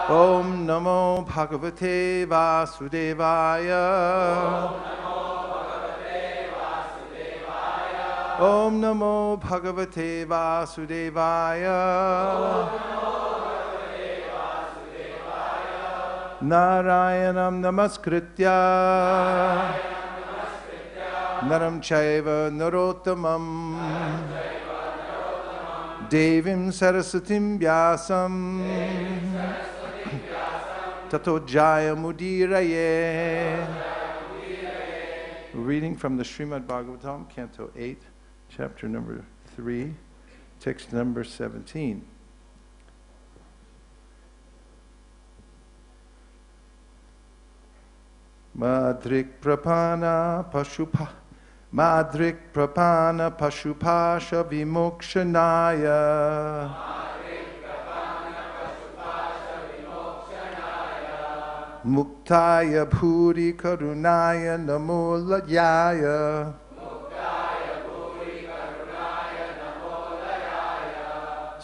Om namo bhagavate Vasudevaya. Om namo bhagavate Vasudevaya. Narayanam namaskritya Naram chaiva narottamam Devim Sarasatim Vyasam Tato Jaya Mudiraye. Reading from the Srimad Bhagavatam, Canto 8, Chapter number 3, Text number 17. Mādṛk prapanna-paśu-pāśa-vimokṣaṇāya. Muktāya bhūri-karuṇāya namo layāya.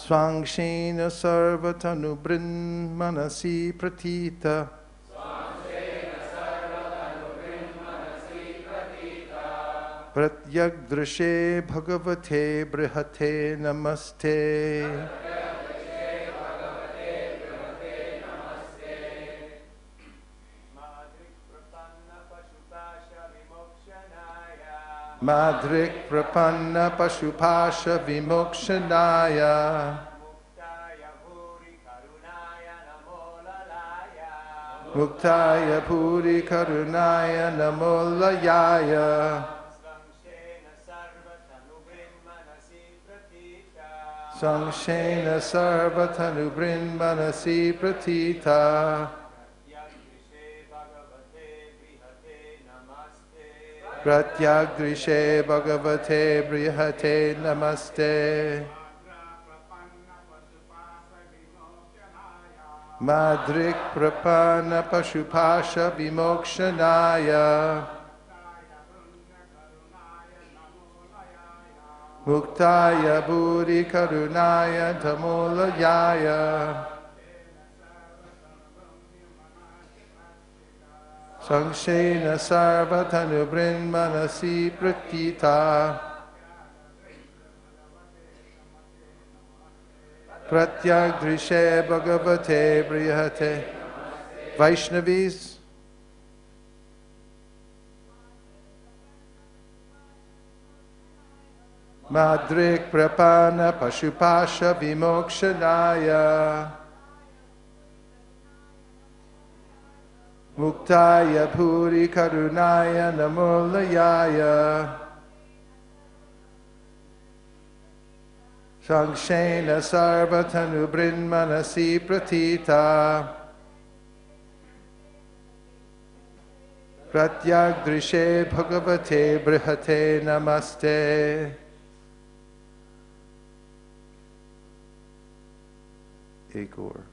svāṁśena sarva-tanu-bṛṛ-manasi pratīta. pratyag-dṛśe bhagavate bṛhate namaste. Mādṛk prapanna-paśu-pāśa-vimokṣaṇāya. Muktāya bhūri-karuṇāya namo layāya. svāṁśena sarva-tanu-bṛṛ-manasi pratīta. pratyag-dṛśe bhagavate bṛhate namaste. mādṛk prapanna-paśu-pāśa-vimokṣaṇāya. muktāya bhūri-karuṇāya namo layāya. svāṁśena sarva-tanu-bṛṛ-manasi pratīta. pratyag-dṛśe bhagavate bṛhate. Vaishnavis, mādṛk prapanna-paśu-pāśa-vimokṣaṇāya. muktāya bhūri-karuṇāya namo layāya. svāṁśena sarva-tanu-bṛṛ-manasi pratīta. pratyag-dṛśe bhagavate bṛhate namaste. Egor.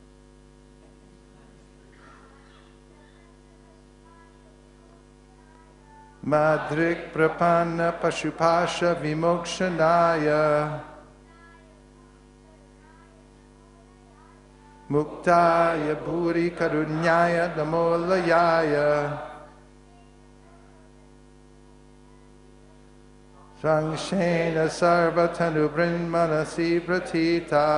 Mādṛk prapanna-paśu-pāśa-vimokṣaṇāya. muktāya bhūri-karuṇāya namo layāya. svāṁśena sarva-tanu-bṛṛ-manasi pratīta.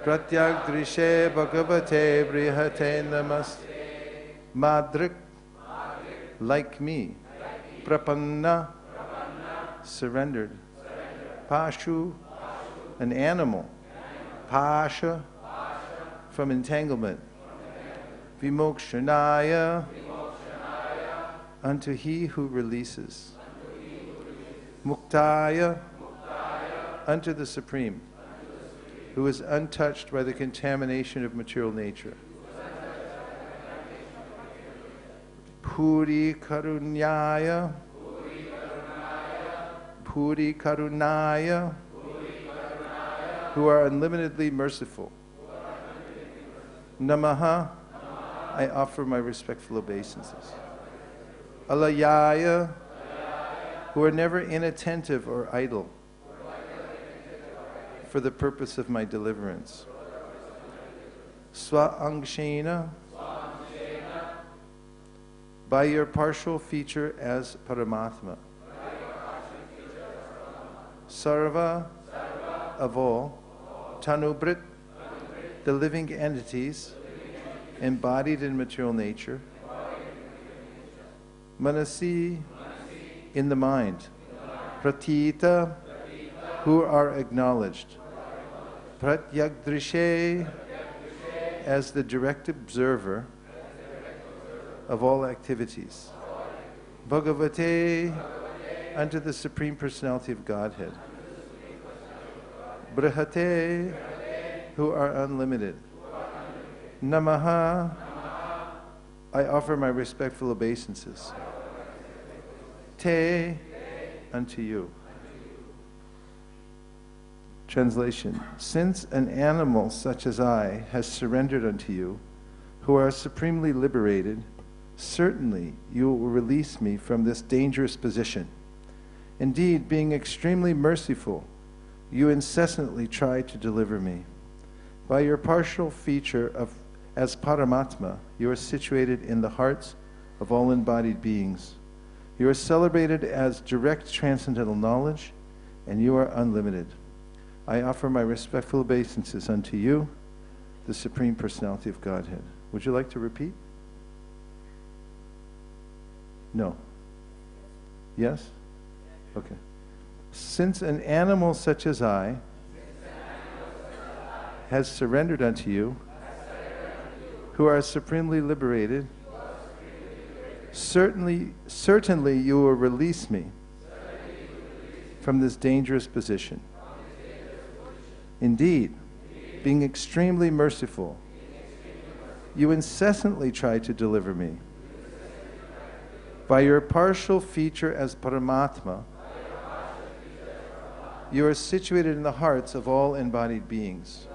pratyag-dṛśe bhagavate bṛhate namaste. Mādṛk, like me. Prapanna, surrendered. Paśu, an animal. Pāśa, from entanglement. Vimokṣaṇāya, unto he who releases. Muktāya, unto the Supreme, who is untouched by the contamination of material nature. Bhūri-karuṇāya, bhūri-karuṇāya, who are unlimitedly merciful. Namaha, I offer my respectful obeisances. Layāya, who are never inattentive or idle. for the purpose of my deliverance. Svāṁśena, by your partial feature as Paramātmā. Sarva, of all, tanu-bṛhate, the living entities, embodied in material nature, manasi, in the mind, pratīta, who are acknowledged, pratyag-dṛśe, as the direct observer of all activities, bhagavate, unto the Supreme Personality of Godhead, bṛhate, who are unlimited, namo, I offer my respectful obeisances, te, unto you. Translation: since an animal such as I has surrendered unto you, who are supremely liberated, certainly you will release me from this dangerous position. Indeed, being extremely merciful, you incessantly try to deliver me. By your partial feature as Paramātmā, you are situated in the hearts of all embodied beings. You are celebrated as direct transcendental knowledge, and you are unlimited. I offer my respectful obeisances unto you, the Supreme Personality of Godhead. Would you like to repeat? No. Yes? Okay. Since an animal such as I has surrendered unto you, who are supremely liberated, certainly you will release me from this dangerous position. Indeed, being extremely merciful, you incessantly try to deliver me. By your partial feature as Paramātmā, you are situated in the hearts of all embodied beings.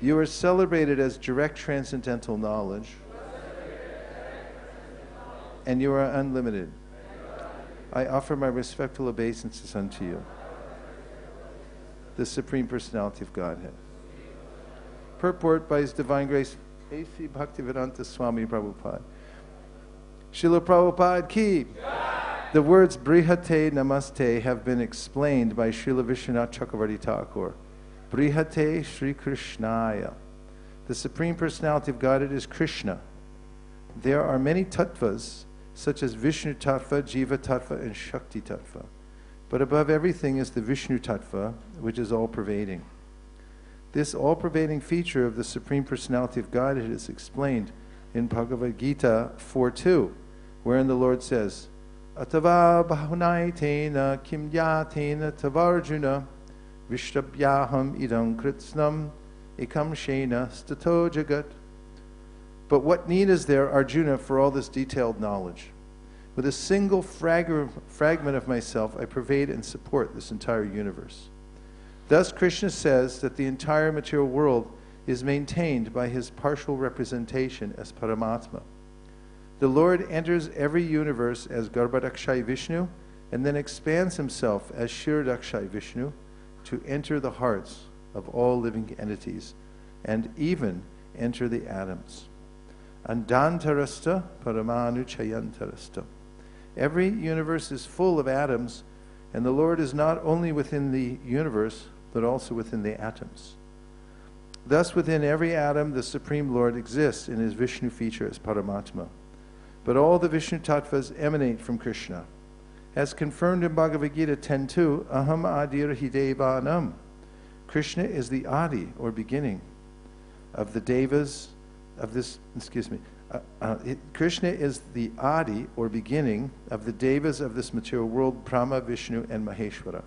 You are celebrated as direct transcendental knowledge, and you are unlimited. I offer my respectful obeisances unto you, the Supreme Personality of Godhead. Purport by His Divine Grace A.C. Bhaktivedanta Swami Prabhupada. Srila Prabhupada ki. The words bṛhate namaste have been explained by Srila Vishwanath Chakravarti Thakur. Bṛhate Sri Krishnāya. The Supreme Personality of Godhead is Krishna. There are many tattvas, such as Vishnu tattva, Jiva tattva, and Shakti tattva. But above everything is the Vishnu tattva, which is all-pervading. This all-pervading feature of the Supreme Personality of Godhead is explained in Bhagavad Gita 4.2, wherein the Lord says, Atava bahunaitena kim yatena tavarjuna vishtabhyaham idam kritsnam ekam shena stato jagat. But what need is there, Arjuna, for all this detailed knowledge? With a single fragment of myself, I pervade and support this entire universe. Thus, Krishna says that the entire material world is maintained by his partial representation as Paramātmā. The Lord enters every universe as Garbhodakshaya Vishnu and then expands himself as Kshirodakshaya Vishnu to enter the hearts of all living entities and even enter the atoms. Andantarasta paramanu chayantarasta. Every universe is full of atoms, and the Lord is not only within the universe, but also within the atoms. Thus, within every atom, the Supreme Lord exists in his Vishnu feature as Paramātmā. But all the Vishnu tattvas emanate from Krishna. As confirmed in Bhagavad Gita 10.2, Aham Adir Hidevanam. Krishna is the Adi, or beginning, of the Devas, Krishna is the Adi, or beginning, of the Devas of this material world, Brahma, Vishnu, and Maheshwara.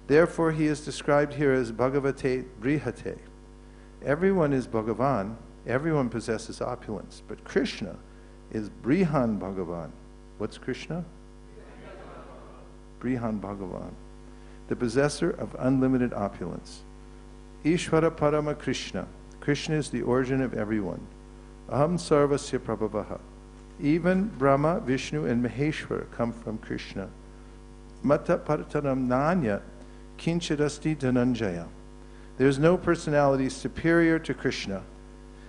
Therefore, he is described here as bhagavate bṛhate. Everyone is Bhagavan, everyone possesses opulence, but Krishna is Brihan Bhagavan. What's Krishna? Brihan Bhagavan, the possessor of unlimited opulence. Ishvara Parama Krishna. Krishna is the origin of everyone. Aham sarvasya prabhavaha. Even Brahma, Vishnu, and Maheshwara come from Krishna. Mata paratanam nanya kinchidasti dhananjaya. There is no personality superior to Krishna.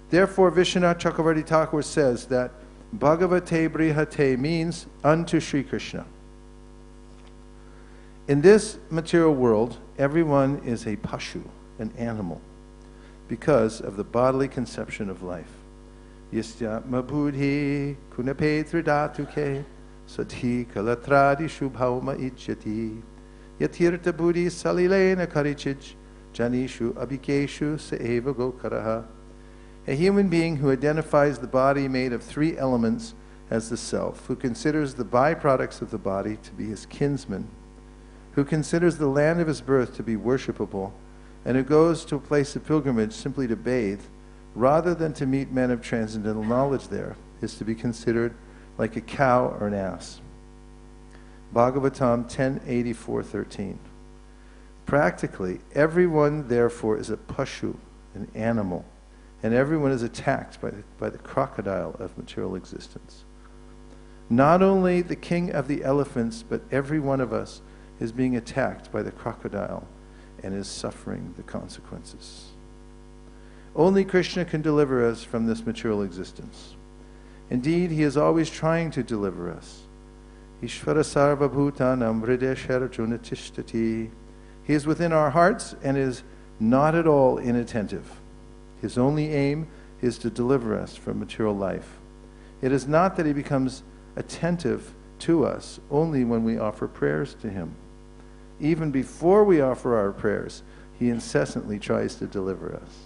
Therefore, Vishwanath Chakravarti Thakur says that bhagavate bṛhate means unto Sri Krishna. In this material world, everyone is a paśu, an animal, because of the bodily conception of life. Yasyatma buddhi kunapetra dhatuke sadhi kalatradi shubhauma ijyati yatirta buddhi salilena karichij janishu abhikeshu saeva gokaraha. A human being who identifies the body made of three elements as the self, who considers the byproducts of the body to be his kinsmen, who considers the land of his birth to be worshipable, and who goes to a place of pilgrimage simply to bathe, rather than to meet men of transcendental knowledge there, is to be considered like a cow or an ass. Bhagavatam 10:84-13. Practically, everyone therefore is a paśu, an animal, and everyone is attacked by the crocodile of material existence. Not only the king of the elephants, but every one of us is being attacked by the crocodile and is suffering the consequences. Only Krishna can deliver us from this material existence. Indeed, he is always trying to deliver us. Ishvara sarva-bhutanam hridaya tishtati. He is within our hearts and is not at all inattentive. His only aim is to deliver us from material life. It is not that he becomes attentive to us only when we offer prayers to him. Even before we offer our prayers, he incessantly tries to deliver us.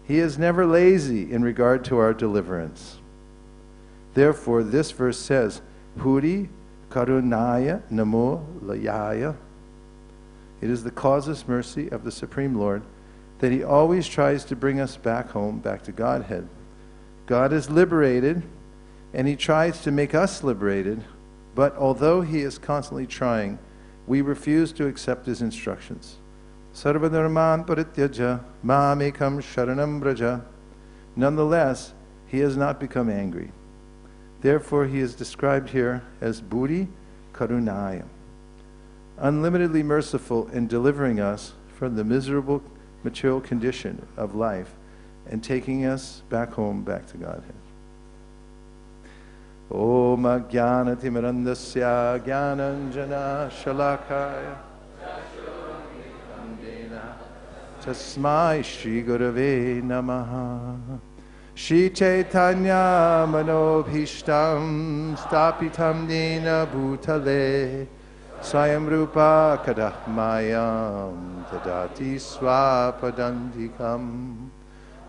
He is never lazy in regard to our deliverance. Therefore, this verse says, bhūri-karuṇāya namo layāya. It is the causeless mercy of the Supreme Lord that he always tries to bring us back home, back to Godhead. God is liberated, and he tries to make us liberated, but although he is constantly trying, we refuse to accept his instructions. Sarva-tanu-bhṛn-manasi pratyag-dṛśe mām-ekam sharanam vraja. Nonetheless, he has not become angry. Therefore, he is described here as bhūri-karuṇāya, unlimitedly merciful in delivering us from the miserable material condition of life and taking us back home, back to Godhead. Om ajnana-timirandasya jnananjana shalakaya tasmai Shri Gurave Namaha. Shri Chaitanya manobhishtam stapitam nena bhutale Swayam Rupa Kadahmayam Tadati Swapadantikam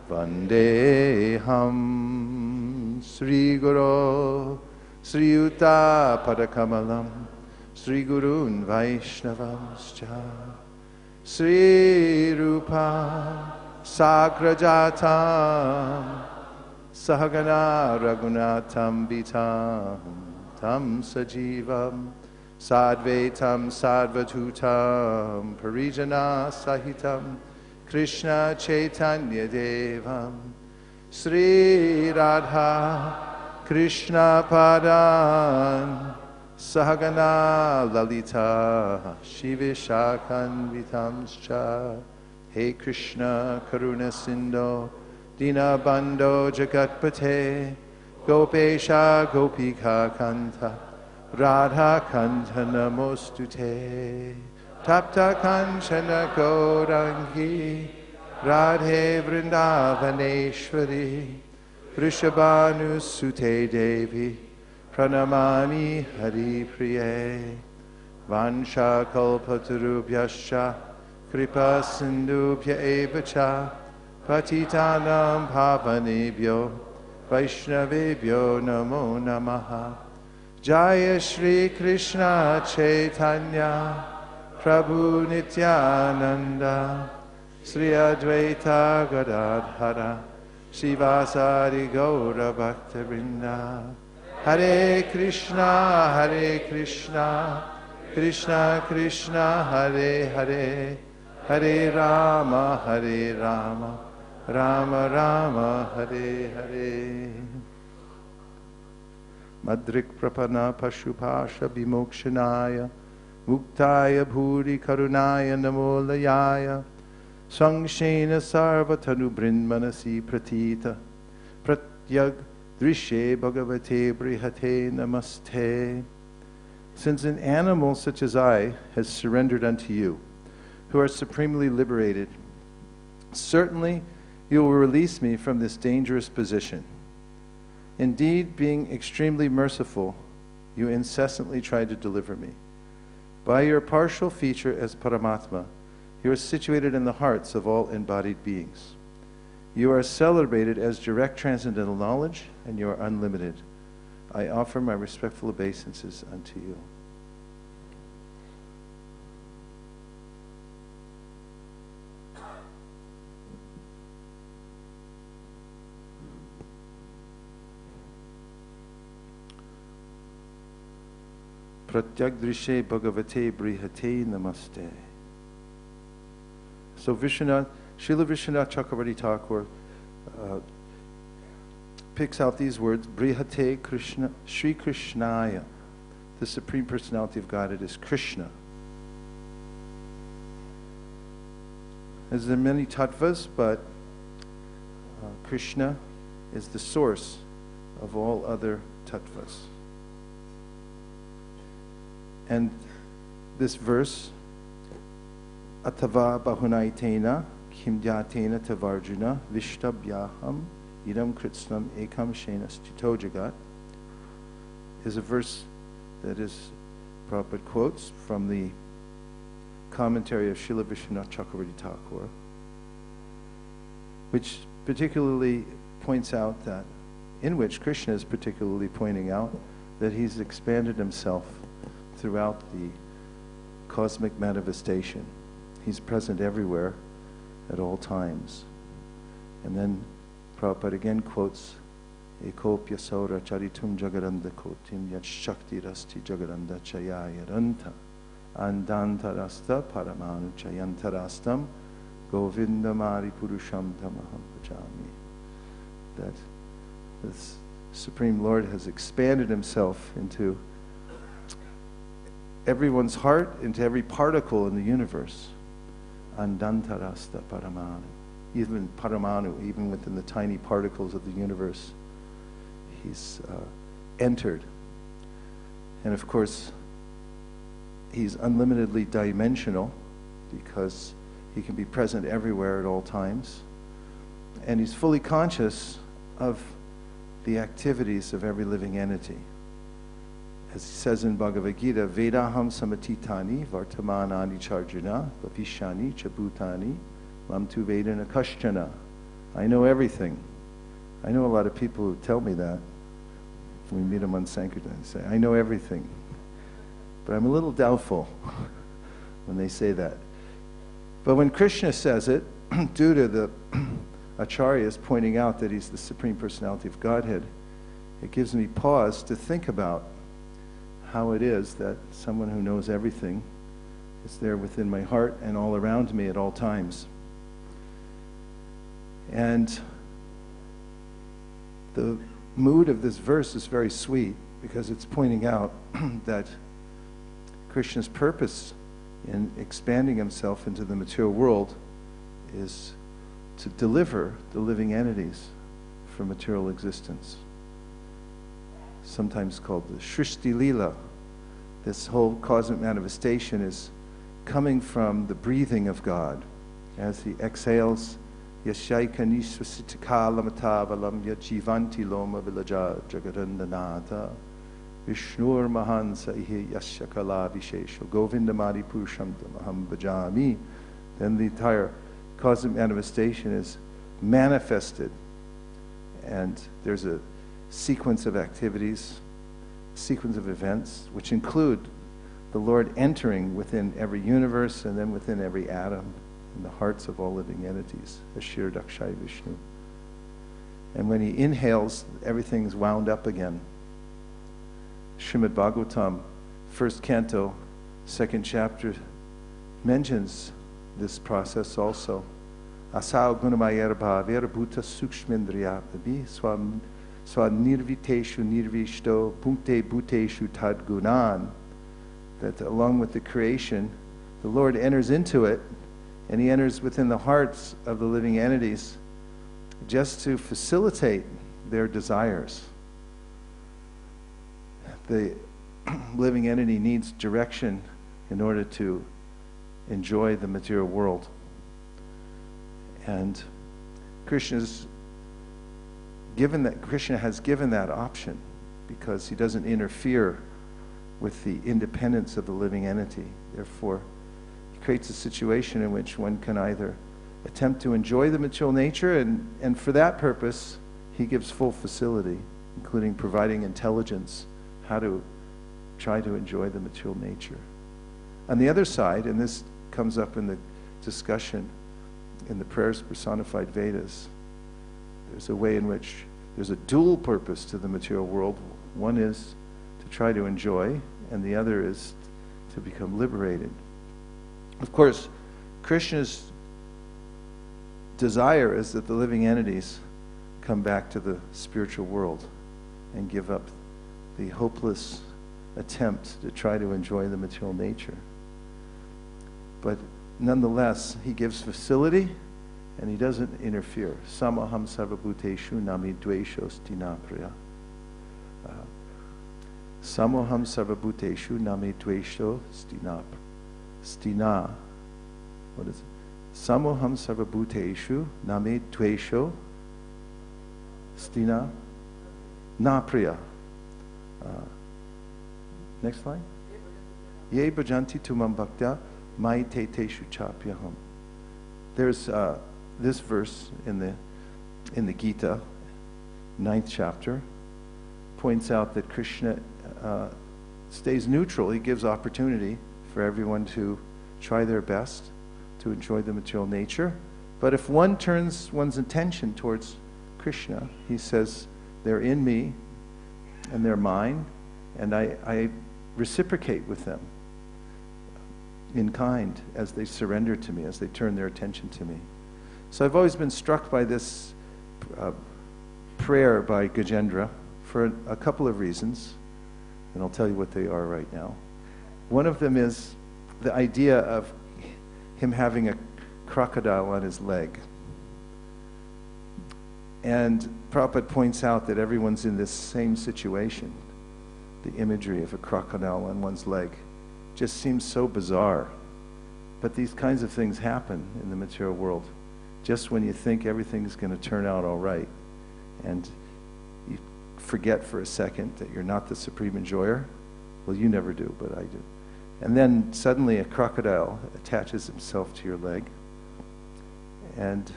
Vandeham Sri Guru Sri Yuta Padakamalam Sri Gurun Vaishnavamscha Sri Rupa Sagrajatam Sahagana Raghunatam Vitam Tam Sajivam Sadvaitam Sadvatutam Parijana Sahitam Krishna Chaitanya Devam Sri Radha Krishna Padan Sahagana Lalita Shivishakhan Vitamscha. Hey Krishna Karuna Sindho Dinabandho Jagatpate Gopesha Gopika Kanta Radha Kanta Namostute Tapta Kanchana Gaurangi Radhe Vrindavaneshwari Vrishabhanu Sute Devi Pranamami Hari Priye Vansha Kalpatarubhyascha Kripa Sindhubhya Evacha Patitanam Pavanebhyo Vaishnavebhyo Namo Namaha. Jaya Shri Krishna Chaitanya Prabhu Nityananda Sri Advaita Gadadhara Srivasadi Gaura Bhaktivinoda. Hare Krishna Krishna Krishna Hare Hare Hare Rama Rama Rama Hare Hare. mādṛk prapanna-paśu-pāśa-vimokṣaṇāya muktāya bhūri-karuṇāya namo layāya svāṁśena sarva-tanu-bṛṛn-manasi pratīta pratyag-dṛśe bhagavate bṛhate namaste. Since an animal such as I has surrendered unto you, who are supremely liberated, certainly you will release me from this dangerous position. Indeed, being extremely merciful, you incessantly try to deliver me. By your partial feature as Paramātmā, you are situated in the hearts of all embodied beings. You are celebrated as direct transcendental knowledge, and you are unlimited. I offer my respectful obeisances unto you. Pratyag-dṛśe bhagavate bṛhate namaste. So Srila Vishwanath Chakravarti Thakur picks out these words, bṛhate Krishna, Sri Krishnaya. The Supreme Personality of Godhead is Krishna. As there are many tattvas, but Krishna is the source of all other tattvas. And this verse, Atava bahunaitena kimdyatena tavarjuna vishtabhyaham idam kritsnam ekam shenastito jagat, is a verse that is Prabhupada quotes from the commentary of Srila Vishwanath Chakravarti Thakur, which particularly points out that, in which Krishna is particularly pointing out that he's expanded himself throughout the cosmic manifestation. He's present everywhere at all times. And then Prabhupada again quotes, Ekopya saura charitum jagaranda kotim yat shakti rasti jagaranda chayaya ranta andantarasta paramanu chayantarastam govindamari purusham tamaham bhajami. That this Supreme Lord has expanded himself into everyone's heart, into every particle in the universe. Andantarasta paramanu. Even paramanu, even within the tiny particles of the universe, he's entered. And of course, he's unlimitedly dimensional because he can be present everywhere at all times. And he's fully conscious of the activities of every living entity. As he says in Bhagavad Gita, Vedaham samatitani vartamanani charjuna vapishani chabhutani lam tu vedana kashtana. I know everything. I know a lot of people who tell me that. When we meet them on Sankirtan, they say, I know everything. But I'm a little doubtful when they say that. But when Krishna says it, due to the acharyas pointing out that he's the Supreme Personality of Godhead, it gives me pause to think about how it is that someone who knows everything is there within my heart and all around me at all times. And the mood of this verse is very sweet because it's pointing out that Krishna's purpose in expanding himself into the material world is to deliver the living entities from material existence. Sometimes called the Shrishti Lila. This whole cosmic manifestation is coming from the breathing of God. As he exhales, Yashaika nisvasitika lamatavalam yajivanti loma vilaja jagarandanata Vishnur mahansa ihe yashakala vishesho govindamadi purusham tamaham bhajami. Then the entire cosmic manifestation is manifested. And there's a sequence of activities, sequence of events, which include the Lord entering within every universe and then within every atom in the hearts of all living entities, Ashir Dakshai Vishnu. And when he inhales, everything's wound up again. Srimad Bhagavatam, 1st canto, 2nd chapter, mentions this process also. Asau gunamayarabha verabhuta sukshmendriyatabi swanirviteshu nirvishto punkte bhuteshu tad gunan that along with the creation, the Lord enters into it, and he enters within the hearts of the living entities just to facilitate their desires. The living entity needs direction in order to enjoy the material world. And Krishna has given that option, because he doesn't interfere with the independence of the living entity. Therefore, he creates a situation in which one can either attempt to enjoy the material nature, and for that purpose, he gives full facility, including providing intelligence, how to try to enjoy the material nature. On the other side, and this comes up in the discussion in the prayers personified Vedas, there's a way in which there's a dual purpose to the material world. One is to try to enjoy, and the other is to become liberated. Of course, Krishna's desire is that the living entities come back to the spiritual world and give up the hopeless attempt to try to enjoy the material nature. But nonetheless, he gives facility, and he doesn't interfere. Samaham sarva-bhūteshu nami dvesho stina priya. Samoham sarva-bhūteshu nami dvesho stina. What is it? Samoham sarva-bhūteshu nami dvesho stina na priya. Next slide. Ye bhajanti tumam bhaktya mai te teshu chapyaham. There's this verse in the Gita, 9th chapter, points out that Krishna stays neutral. He gives opportunity for everyone to try their best to enjoy the material nature. But if one turns one's attention towards Krishna, he says, they're in me and they're mine, and I reciprocate with them in kind as they surrender to me, as they turn their attention to me. So I've always been struck by this prayer by Gajendra for a couple of reasons, and I'll tell you what they are right now. One of them is the idea of him having a crocodile on his leg. And Prabhupada points out that everyone's in this same situation. The imagery of a crocodile on one's leg just seems so bizarre. But these kinds of things happen in the material world just when you think everything's going to turn out all right. And you forget for a second that you're not the supreme enjoyer. Well, you never do, but I do. And then suddenly a crocodile attaches himself to your leg, and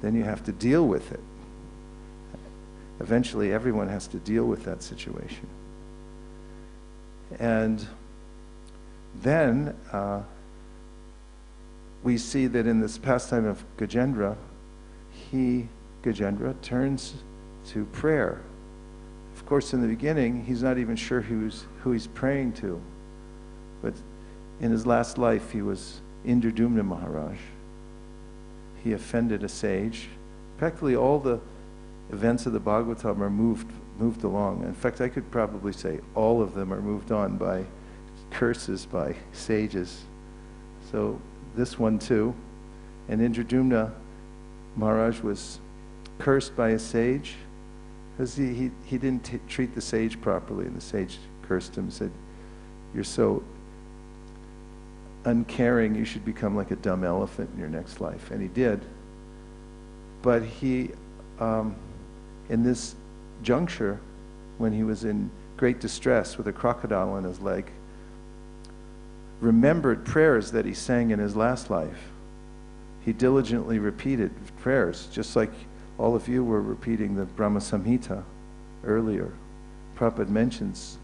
then you have to deal with it. Eventually, everyone has to deal with that situation. And then we see that in this pastime of Gajendra, Gajendra turns to prayer. Of course, in the beginning, he's not even sure who he's praying to. But in his last life, he was Indradumna Maharaj. He offended a sage. Practically all the events of the Bhagavatam are moved along. In fact, I could probably say all of them are moved on by curses by sages. So this one too. And Indradumna Maharaj was cursed by a sage because he didn't treat the sage properly, and the sage cursed him and said, "You're so uncaring, you should become like a dumb elephant in your next life." And he did. But he, in this juncture, when he was in great distress with a crocodile on his leg, remembered prayers that he sang in his last life. He diligently repeated prayers, just like all of you were repeating the Brahma Samhita earlier. Prabhupada mentions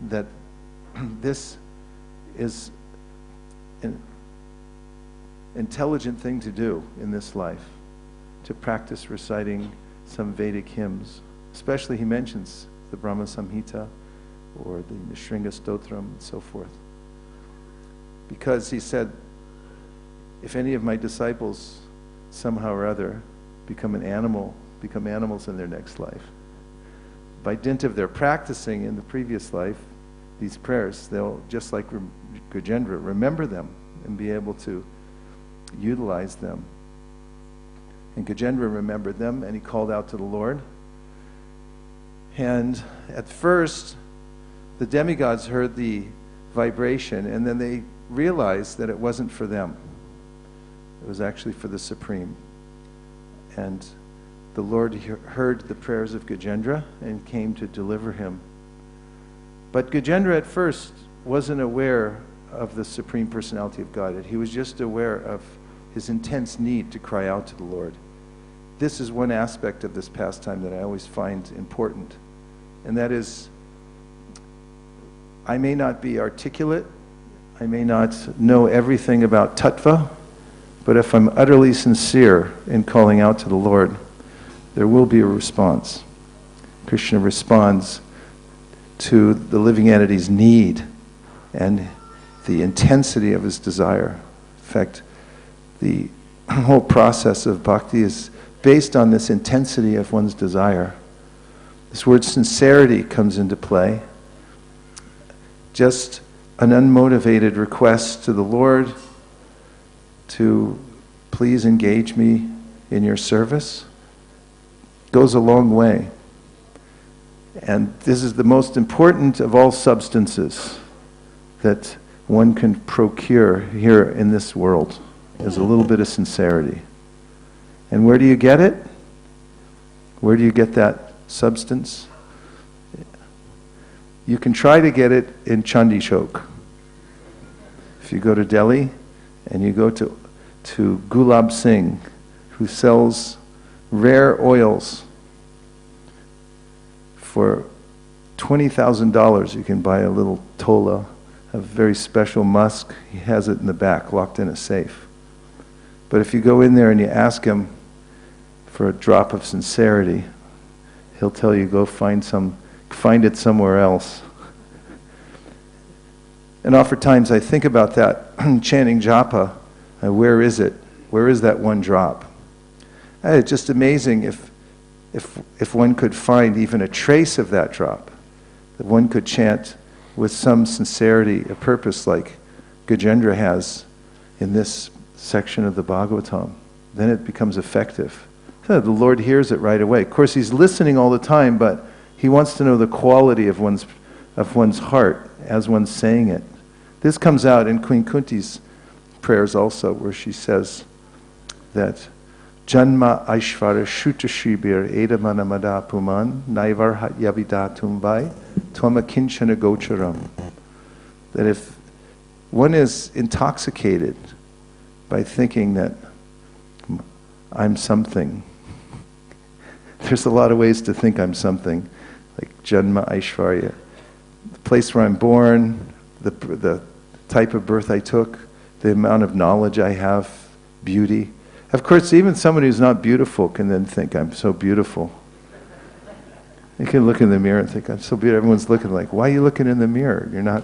that this is an intelligent thing to do in this life, to practice reciting some Vedic hymns. Especially he mentions the Brahma Samhita or the Nishringa Stotram and so forth. Because he said, if any of my disciples somehow or other become animals in their next life, by dint of their practicing in the previous life, these prayers, they'll, just like Gajendra, remember them and be able to utilize them. And Gajendra remembered them, and he called out to the Lord. And at first, the demigods heard the vibration, and then they realized that it wasn't for them. It was actually for the Supreme. And the Lord heard the prayers of Gajendra and came to deliver him. But Gajendra at first wasn't aware of the Supreme Personality of Godhead. He was just aware of his intense need to cry out to the Lord. This is one aspect of this pastime that I always find important, and that is, I may not be articulate, I may not know everything about tattva, but if I'm utterly sincere in calling out to the Lord, there will be a response. Krishna responds to the living entity's need and the intensity of his desire. In fact, the whole process of bhakti is based on this intensity of one's desire. This word sincerity comes into play. Just an unmotivated request to the Lord to please engage me in your service goes a long way. And this is the most important of all substances that one can procure here in this world, is a little bit of sincerity. And where do you get it? Where do you get that substance? You can try to get it in Chandi Chowk. If you go to Delhi and you go to Gulab Singh, who sells rare oils for $20,000, you can buy a little tola, a very special musk. He has it in the back, locked in a safe. But if you go in there and you ask him for a drop of sincerity, he'll tell you, go find it somewhere else. And oftentimes I think about that, chanting japa, where is it? Where is that one drop? It's just amazing if one could find even a trace of that drop, that one could chant with some sincerity, a purpose like Gajendra has in this section of the Bhagavatam. Then it becomes effective. The Lord hears it right away. Of course, he's listening all the time, but he wants to know the quality of one's heart as one's saying it. This comes out in Queen Kunti's prayers also, where she says that Janma Aishvara Shuta Shibir Edamana Mada Puman Naivar Yavida Tumbai Twama Kinchana Gocharam. That if one is intoxicated by thinking that I'm something, there's a lot of ways to think I'm something, like Janma Aishvarya, the place where I'm born, the type of birth I took, the amount of knowledge I have, beauty. Of course, even someone who's not beautiful can then think, I'm so beautiful. You can look in the mirror and think, I'm so beautiful. Everyone's looking like, why are you looking in the mirror? You're not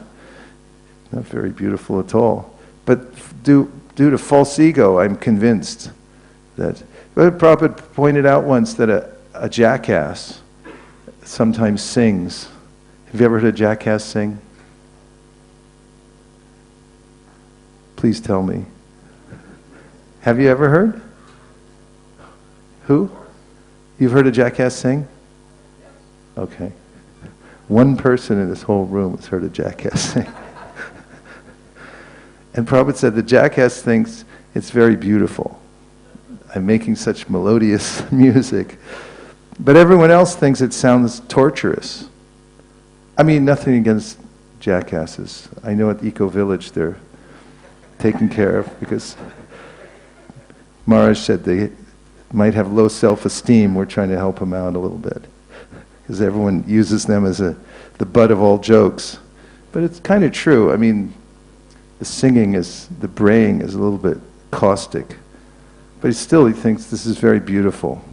very beautiful at all. But due to false ego, I'm convinced that... But Prabhupada pointed out once that a jackass sometimes sings. Have you ever heard a jackass sing? Please tell me. Have you ever heard? Who? You've heard a jackass sing? Okay. One person in this whole room has heard a jackass sing. And Prabhupada said the jackass thinks it's very beautiful. I'm making such melodious music. But everyone else thinks it sounds torturous. I mean, nothing against jackasses. I know at Eco Village they're taken care of because Maharaj said they might have low self-esteem. We're trying to help them out a little bit because everyone uses them as the butt of all jokes. But it's kind of true. I mean, the braying is a little bit caustic. But he thinks this is very beautiful.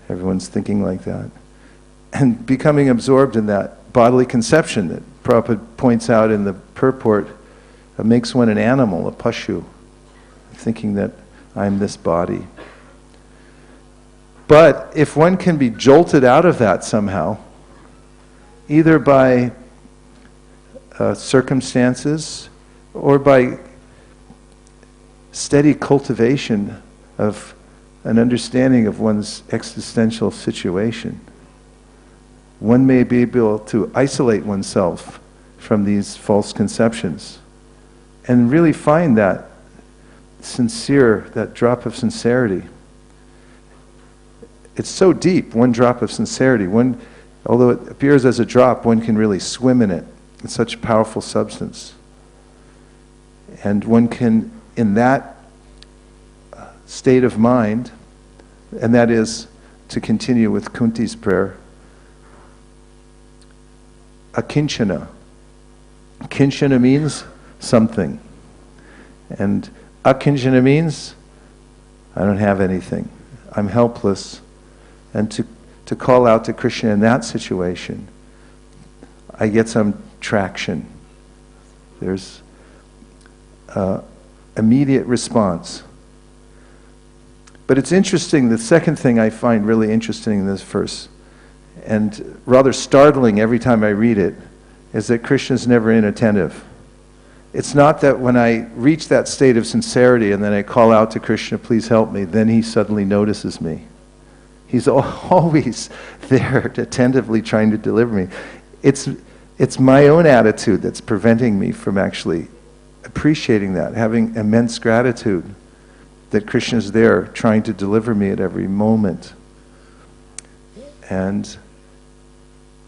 Everyone's thinking like that. And becoming absorbed in that bodily conception that Prabhupada points out in the purport makes one an animal, a paśu, thinking that I'm this body. But if one can be jolted out of that somehow, either by circumstances or by steady cultivation of an understanding of one's existential situation, one may be able to isolate oneself from these false conceptions and really find that that drop of sincerity. It's so deep, one drop of sincerity. Although it appears as a drop, one can really swim in it. It's such a powerful substance. And one can, in that state of mind, and that is to continue with Kunti's prayer, akinchana. Kinchana means something. And akinchana means I don't have anything. I'm helpless. And to call out to Krishna in that situation, I get some traction. There's immediate response. But it's interesting, the second thing I find really interesting in this verse, and rather startling every time I read it, is that Krishna's never inattentive. It's not that when I reach that state of sincerity and then I call out to Krishna, please help me, then he suddenly notices me. He's always there, attentively trying to deliver me. It's my own attitude that's preventing me from actually appreciating that, having immense gratitude that Krishna's there trying to deliver me at every moment. And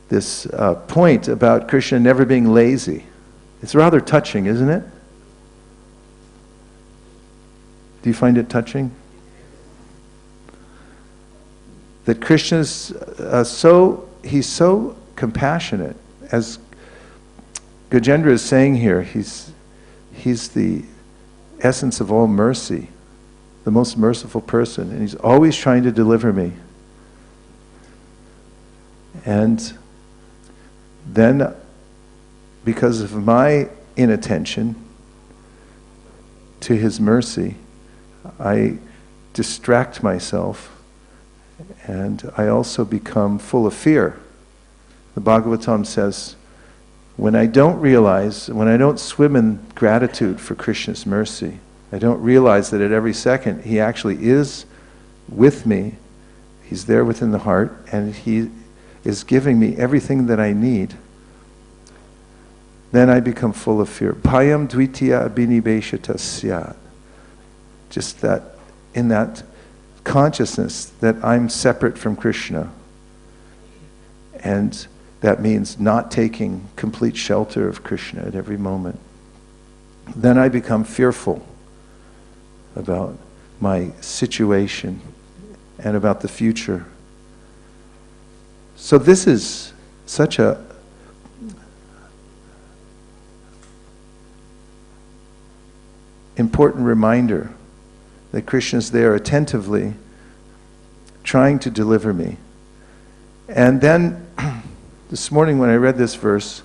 this point about Krishna never being lazy, it's rather touching, isn't it? Do you find it touching? That Krishna's he's so compassionate. As Gajendra is saying here, he's the essence of all mercy, the most merciful person, and he's always trying to deliver me. And then, because of my inattention to his mercy, I distract myself, and I also become full of fear. The Bhagavatam says, when I don't swim in gratitude for Krishna's mercy, I don't realize that at every second he actually is with me, he's there within the heart, and he is giving me everything that I need, then I become full of fear. Bhayam dvitiya abhinibeshata syat. Just that, in that consciousness that I'm separate from Krishna. And that means not taking complete shelter of Krishna at every moment. Then I become fearful about my situation and about the future. So this is such a important reminder that Krishna's there attentively trying to deliver me. And then this morning when I read this verse,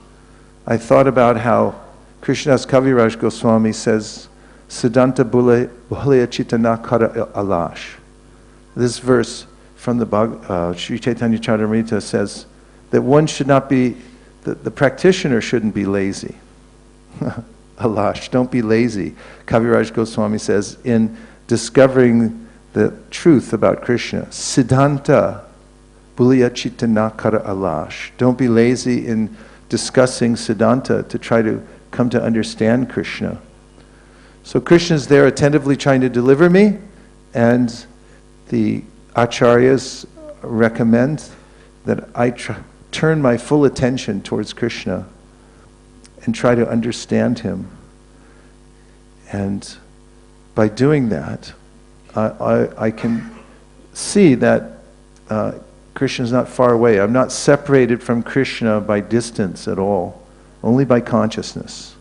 I thought about how Krishnadas Kaviraj Goswami says, Siddhanta Bhulaya Chitana Kara Alash. This verse from the Sri Chaitanya Charitamrita says that one should not be, the practitioner shouldn't be lazy. Alash, don't be lazy. Kaviraj Goswami says, in discovering the truth about Krishna, Siddhanta Bhulaya Chitana Kara Alash. Don't be lazy in discussing Siddhanta to try to come to understand Krishna. So Krishna's there attentively trying to deliver me, and the acharyas recommend that I turn my full attention towards Krishna and try to understand him. And by doing that, I can see that Krishna's not far away. I'm not separated from Krishna by distance at all, only by consciousness.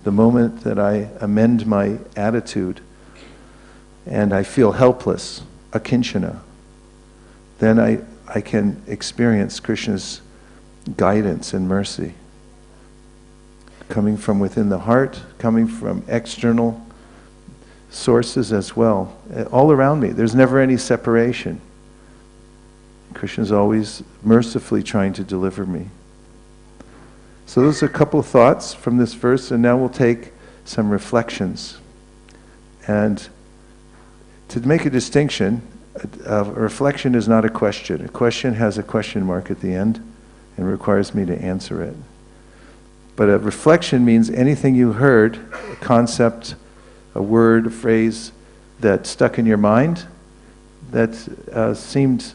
The moment that I amend my attitude and I feel helpless, akinchana, then I can experience Krishna's guidance and mercy, coming from within the heart, coming from external sources as well, all around me. There's never any separation. Krishna's always mercifully trying to deliver me. So those are a couple of thoughts from this verse, and now we'll take some reflections. And to make a distinction, a reflection is not a question. A question has a question mark at the end and requires me to answer it. But a reflection means anything you heard, a concept, a word, a phrase that stuck in your mind, that seemed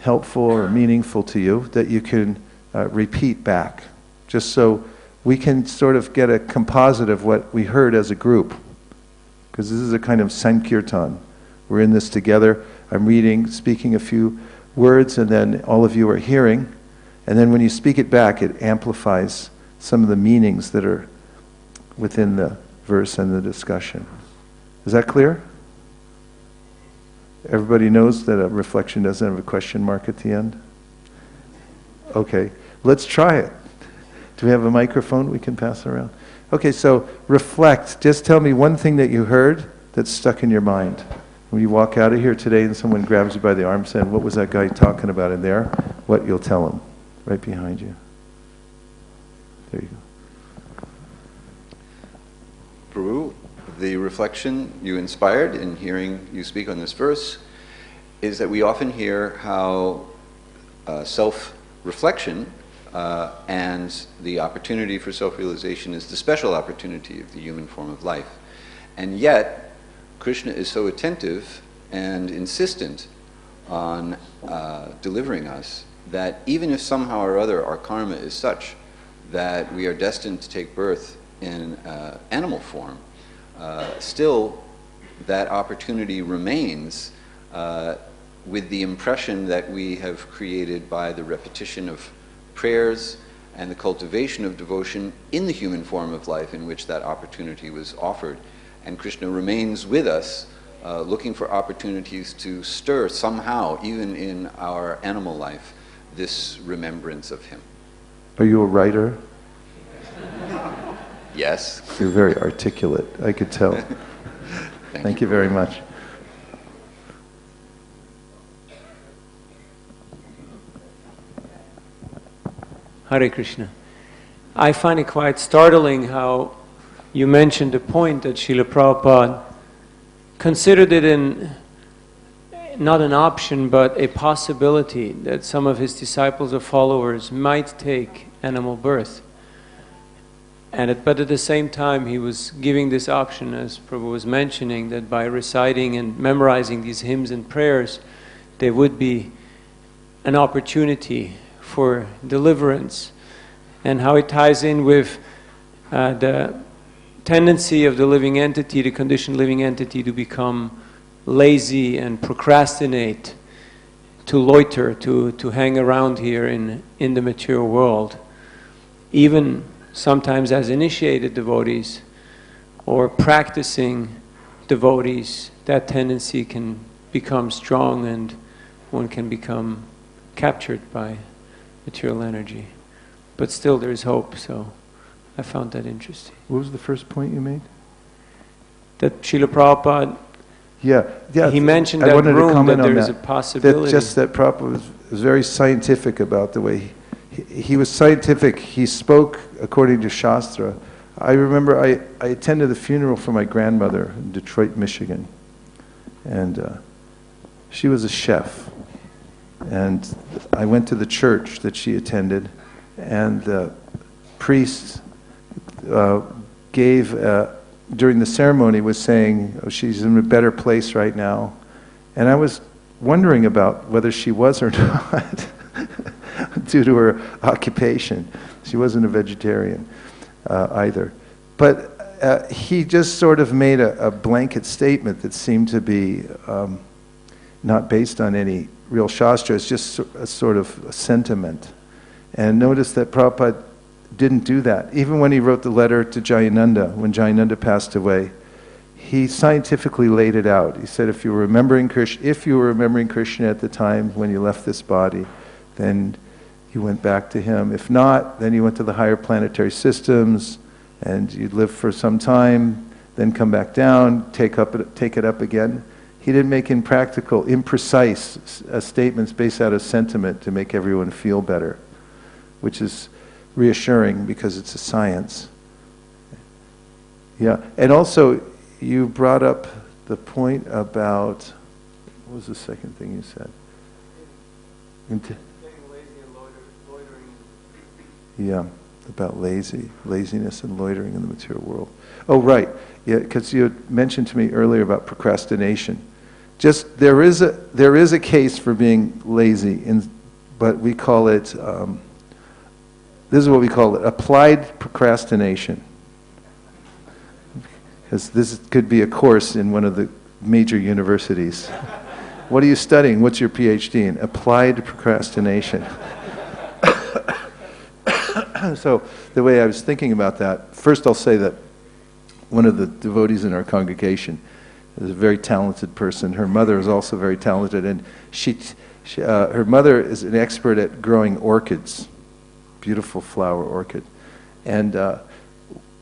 helpful or meaningful to you, that you can repeat back, just so we can sort of get a composite of what we heard as a group. Because this is a kind of sankirtan. We're in this together. I'm reading, speaking a few words, and then all of you are hearing. And then when you speak it back, it amplifies some of the meanings that are within the verse and the discussion. Is that clear? Everybody knows that a reflection doesn't have a question mark at the end? Okay, let's try it. Do we have a microphone we can pass around? Okay, so reflect. Just tell me one thing that you heard that's stuck in your mind. When you walk out of here today and someone grabs you by the arm saying, what was that guy talking about in there? What you'll tell them, right behind you. There you go. Prabhu, the reflection you inspired in hearing you speak on this verse is that we often hear how self-reflection and the opportunity for self-realization is the special opportunity of the human form of life. And yet, Krishna is so attentive and insistent on delivering us that even if somehow or other our karma is such that we are destined to take birth in animal form, still that opportunity remains with the impression that we have created by the repetition of prayers and the cultivation of devotion in the human form of life in which that opportunity was offered. And Krishna remains with us, looking for opportunities to stir somehow, even in our animal life, this remembrance of Him. Are you a writer? Yes. You're very articulate, I could tell. Thank you very much. Hare Krishna. I find it quite startling how you mentioned the point that Srila Prabhupada considered it not an option but a possibility that some of his disciples or followers might take animal birth. But at the same time he was giving this option, as Prabhu was mentioning, that by reciting and memorizing these hymns and prayers there would be an opportunity for deliverance, and how it ties in with the tendency of the living entity, the conditioned living entity, to become lazy and procrastinate, to loiter, to hang around here in the material world. Even sometimes as initiated devotees or practicing devotees, that tendency can become strong and one can become captured by material energy. But still there is hope, so I found that interesting. What was the first point you made? That Srila Prabhupada, he mentioned that room that there is a possibility. That Prabhupada was very scientific about the way he was scientific. He spoke according to Shastra. I remember I attended the funeral for my grandmother in Detroit, Michigan. And she was a chef. And I went to the church that she attended, and the priest during the ceremony was saying, oh, she's in a better place right now. And I was wondering about whether she was or not, due to her occupation. She wasn't a vegetarian either. But he just sort of made a blanket statement that seemed to be not based on any real Shastra. It's just a sort of a sentiment. And notice that Prabhupada didn't do that. Even when he wrote the letter to Jayananda, when Jayananda passed away, he scientifically laid it out. He said, if you were remembering Krishna at the time when you left this body, then you went back to him. If not, then you went to the higher planetary systems, and you'd live for some time, then come back down, take it up again. He didn't make impractical, imprecise statements based out of sentiment to make everyone feel better, which is reassuring because it's a science. Yeah, and also you brought up the point about, what was the second thing you said? Getting lazy and loitering. Yeah, about laziness and loitering in the material world. Oh, right. Yeah, because you had mentioned to me earlier about procrastination. Just there is a case for being lazy, but we call it. This is what we call it: applied procrastination. Because this could be a course in one of the major universities. What are you studying? What's your PhD in? Applied procrastination. So the way I was thinking about that, first I'll say that one of the devotees in our congregation is a very talented person. Her mother is also very talented, and her mother is an expert at growing orchids, beautiful flower orchid. And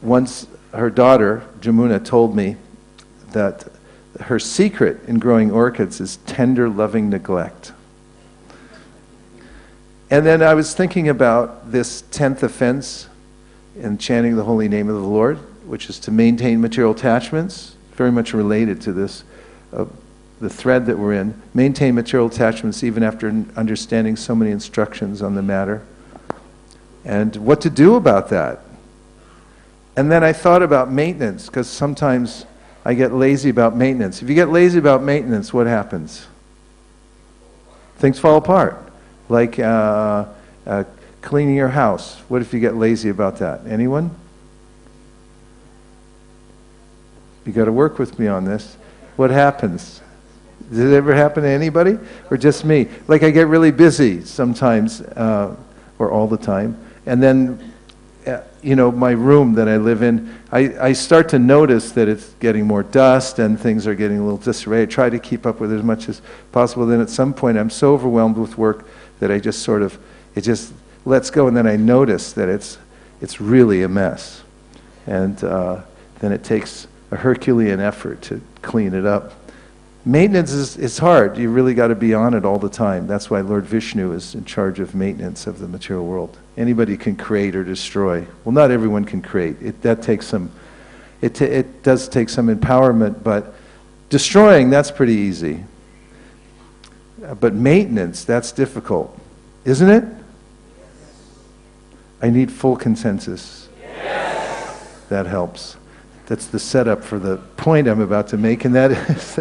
once her daughter, Jamuna, told me that her secret in growing orchids is tender, loving neglect. And then I was thinking about this 10th offense in chanting the holy name of the Lord, which is to maintain material attachments, very much related to this, the thread that we're in. Maintain material attachments even after understanding so many instructions on the matter. And what to do about that. And then I thought about maintenance, because sometimes I get lazy about maintenance. If you get lazy about maintenance, what happens? Things fall apart. Like cleaning your house. What if you get lazy about that? Anyone? You got to work with me on this. What happens? Does it ever happen to anybody? Or just me? Like I get really busy sometimes, or all the time. And then, my room that I live in, I start to notice that it's getting more dust and things are getting a little disarray. I try to keep up with it as much as possible. Then at some point I'm so overwhelmed with work that I just it just lets go, and then I notice that it's really a mess. And then it takes a Herculean effort to clean it up. Maintenance is hard. You really got to be on it all the time. That's why Lord Vishnu is in charge of maintenance of the material world. Anybody can create or destroy. Well, not everyone can create. It does take some empowerment, but destroying, that's pretty easy. But maintenance, that's difficult. Isn't it? I need full consensus. Yes. That helps. That's the setup for the point I'm about to make, and that is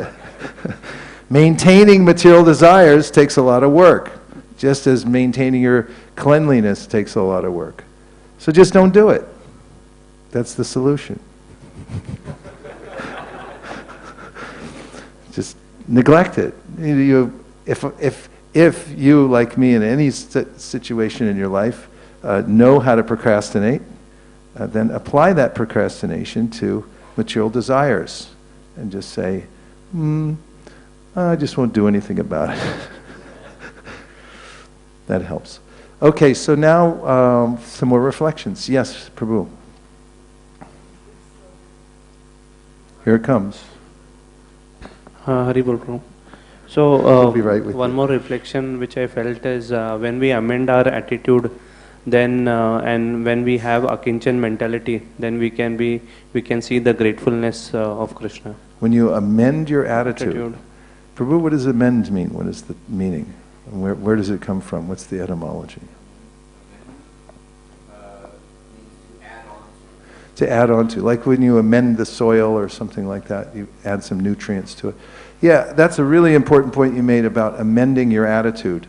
maintaining material desires takes a lot of work, just as maintaining your cleanliness takes a lot of work. So just don't do it. That's the solution. Just neglect it. If you, like me, in any situation in your life, know how to procrastinate, then apply that procrastination to material desires and just say, I just won't do anything about it. That helps. Okay, so now some more reflections. Yes, Prabhu. Here it comes. Haribol Prabhu. So be right with one more reflection which I felt is when we amend our attitude, then and when we have akinchan mentality, then we can see the gratefulness of Krishna. When you amend your attitude. Prabhu, what does amend mean? What is the meaning? And where does it come from? What's the etymology? To add on to. Like when you amend the soil or something like that, you add some nutrients to it. Yeah, that's a really important point you made about amending your attitude.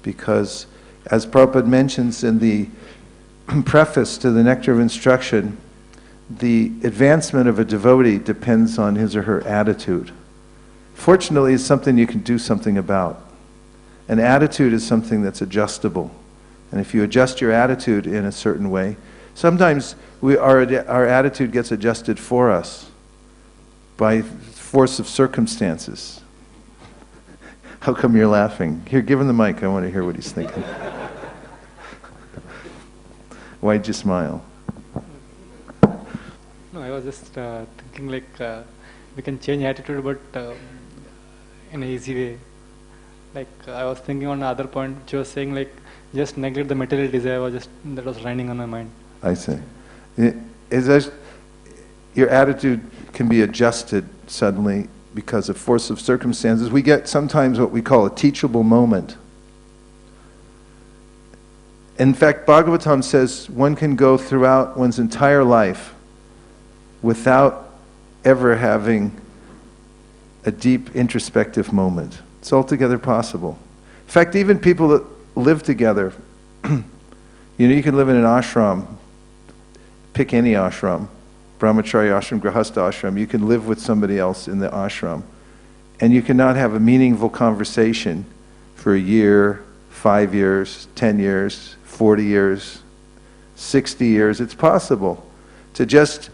Because as Prabhupada mentions in the preface to the Nectar of Instruction, the advancement of a devotee depends on his or her attitude. Fortunately, it's something you can do something about. An attitude is something that's adjustable. And if you adjust your attitude in a certain way, sometimes our attitude gets adjusted for us by force of circumstances. How come you're laughing? Here, give him the mic. I want to hear what he's thinking. Why'd you smile? No, I was just thinking like we can change attitude, but in an easy way. Like I was thinking on another point, which was saying like just neglect the material desire, that was running on my mind. I see. Your attitude can be adjusted suddenly because of force of circumstances. We get sometimes what we call a teachable moment. In fact, Bhagavatam says one can go throughout one's entire life without ever having a deep introspective moment. It's altogether possible. In fact, even people that live together, you can live in an ashram, pick any ashram, brahmacharya ashram, grihastha ashram, you can live with somebody else in the ashram, and you cannot have a meaningful conversation for a year, 5 years, 10 years, 40 years, 60 years. It's possible to just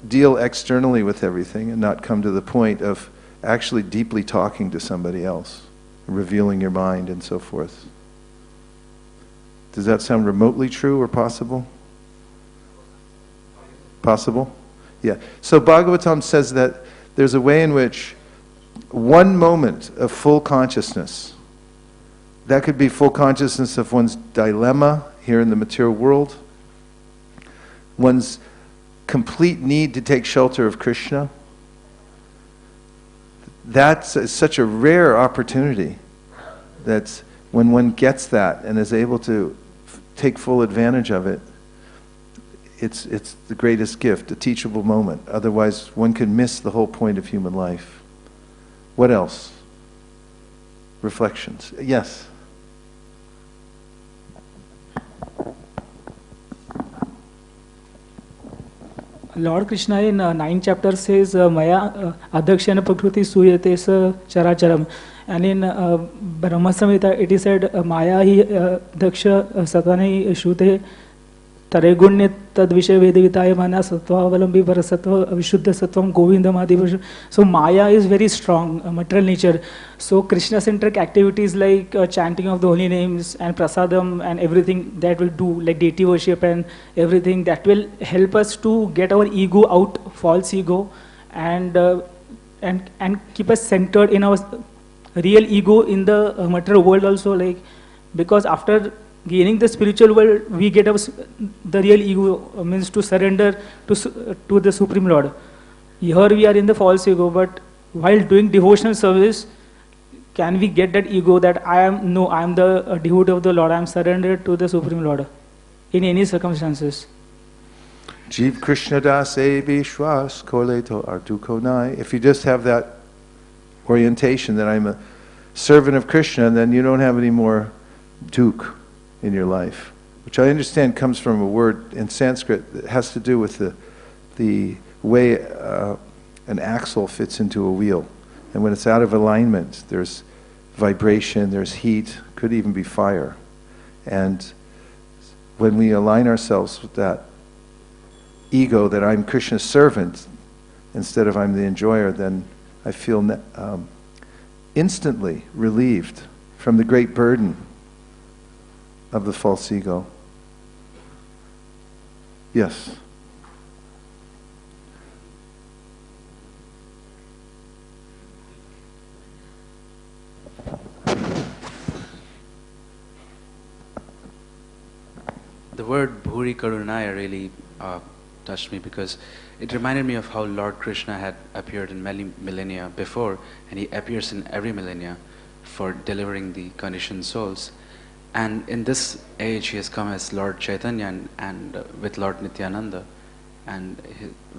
deal externally with everything and not come to the point of actually deeply talking to somebody else, revealing your mind and so forth. Does that sound remotely true or possible? Possible? Yeah. So Bhagavatam says that there's a way in which one moment of full consciousness, that could be full consciousness of one's dilemma here in the material world, one's complete need to take shelter of Krishna. That's such a rare opportunity. That's when one gets that and is able to take full advantage of it, it's the greatest gift, a teachable moment. Otherwise, one could miss the whole point of human life. What else? Reflections. Yes? Lord Krishna in 9th chapter says, Maya adhakshana prakriti suyate sa characharam. And in Brahma Samhita it is said, Maya hi daksha satani shute taregunya tadvishay vedavitaya mana sattva avalambi parasattva vishuddha sattvam govindam adi. So Maya is very strong, material nature. So Krishna-centric activities like chanting of the holy names and prasadam and everything that will do, like deity worship and everything, that will help us to get our ego out, false ego, and keep us centered in our real ego in the material world also. Like, because after gaining the spiritual world, we get the real ego, means to surrender to the Supreme Lord. Here we are in the false ego, but while doing devotional service, can we get that ego that I am the devotee of the Lord, I am surrendered to the Supreme Lord in any circumstances. Jeev Krishna Das Vishwas Koleto Ardukonai. If you just have that orientation that I'm a servant of Krishna, then you don't have any more duk in your life, which I understand comes from a word in Sanskrit that has to do with the way an axle fits into a wheel. And when it's out of alignment, there's vibration, there's heat, could even be fire. And when we align ourselves with that ego that I'm Krishna's servant instead of I'm the enjoyer, then I feel instantly relieved from the great burden of the false ego. Yes? The word bhūri-karuṇāya really touched me, because it reminded me of how Lord Krishna had appeared in many millennia before, and he appears in every millennia for delivering the conditioned souls. And in this age he has come as Lord Chaitanya and with Lord Nityananda, and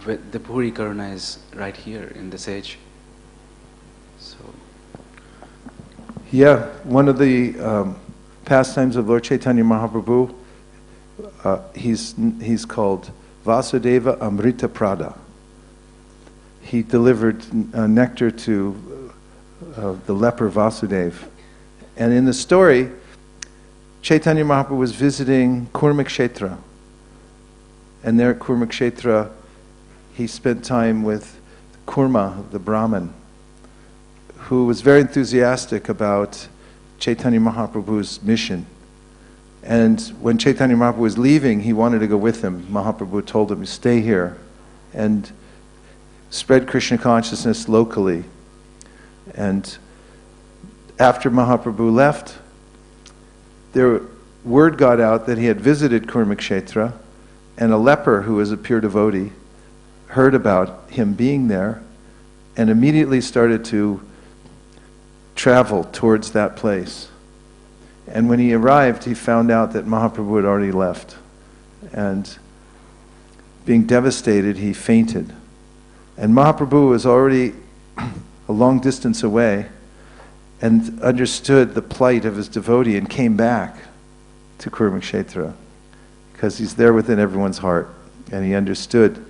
the bhūri-karuna is right here in this age. So, yeah, one of the pastimes of Lord Chaitanya Mahaprabhu, he's called Vasudeva Amrita Prada. He delivered nectar to the leper Vasudeva. And in the story, Chaitanya Mahaprabhu was visiting Kurmakshetra. And there at Kurmakshetra, he spent time with Kurma, the Brahmin, who was very enthusiastic about Chaitanya Mahaprabhu's mission. And when Chaitanya Mahaprabhu was leaving, he wanted to go with him. Mahaprabhu told him, stay here and spread Krishna consciousness locally. And after Mahaprabhu left, word got out that he had visited Kurmakshetra, and a leper who was a pure devotee heard about him being there and immediately started to travel towards that place. And when he arrived, he found out that Mahaprabhu had already left. And being devastated, he fainted. And Mahaprabhu was already a long distance away and understood the plight of his devotee and came back to Kurmakshetra because he's there within everyone's heart. And he understood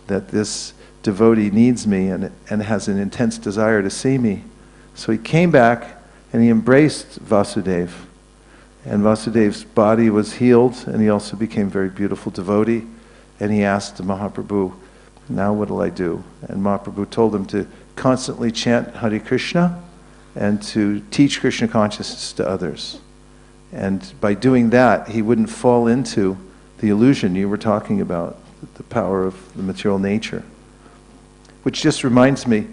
that this devotee needs me and has an intense desire to see me. So he came back and he embraced Vasudeva. And Vasudev's body was healed, and he also became a very beautiful devotee. And he asked Mahaprabhu, now what will I do? And Mahaprabhu told him to constantly chant Hare Krishna and to teach Krishna consciousness to others. And by doing that, he wouldn't fall into the illusion you were talking about, the power of the material nature. Which just reminds me,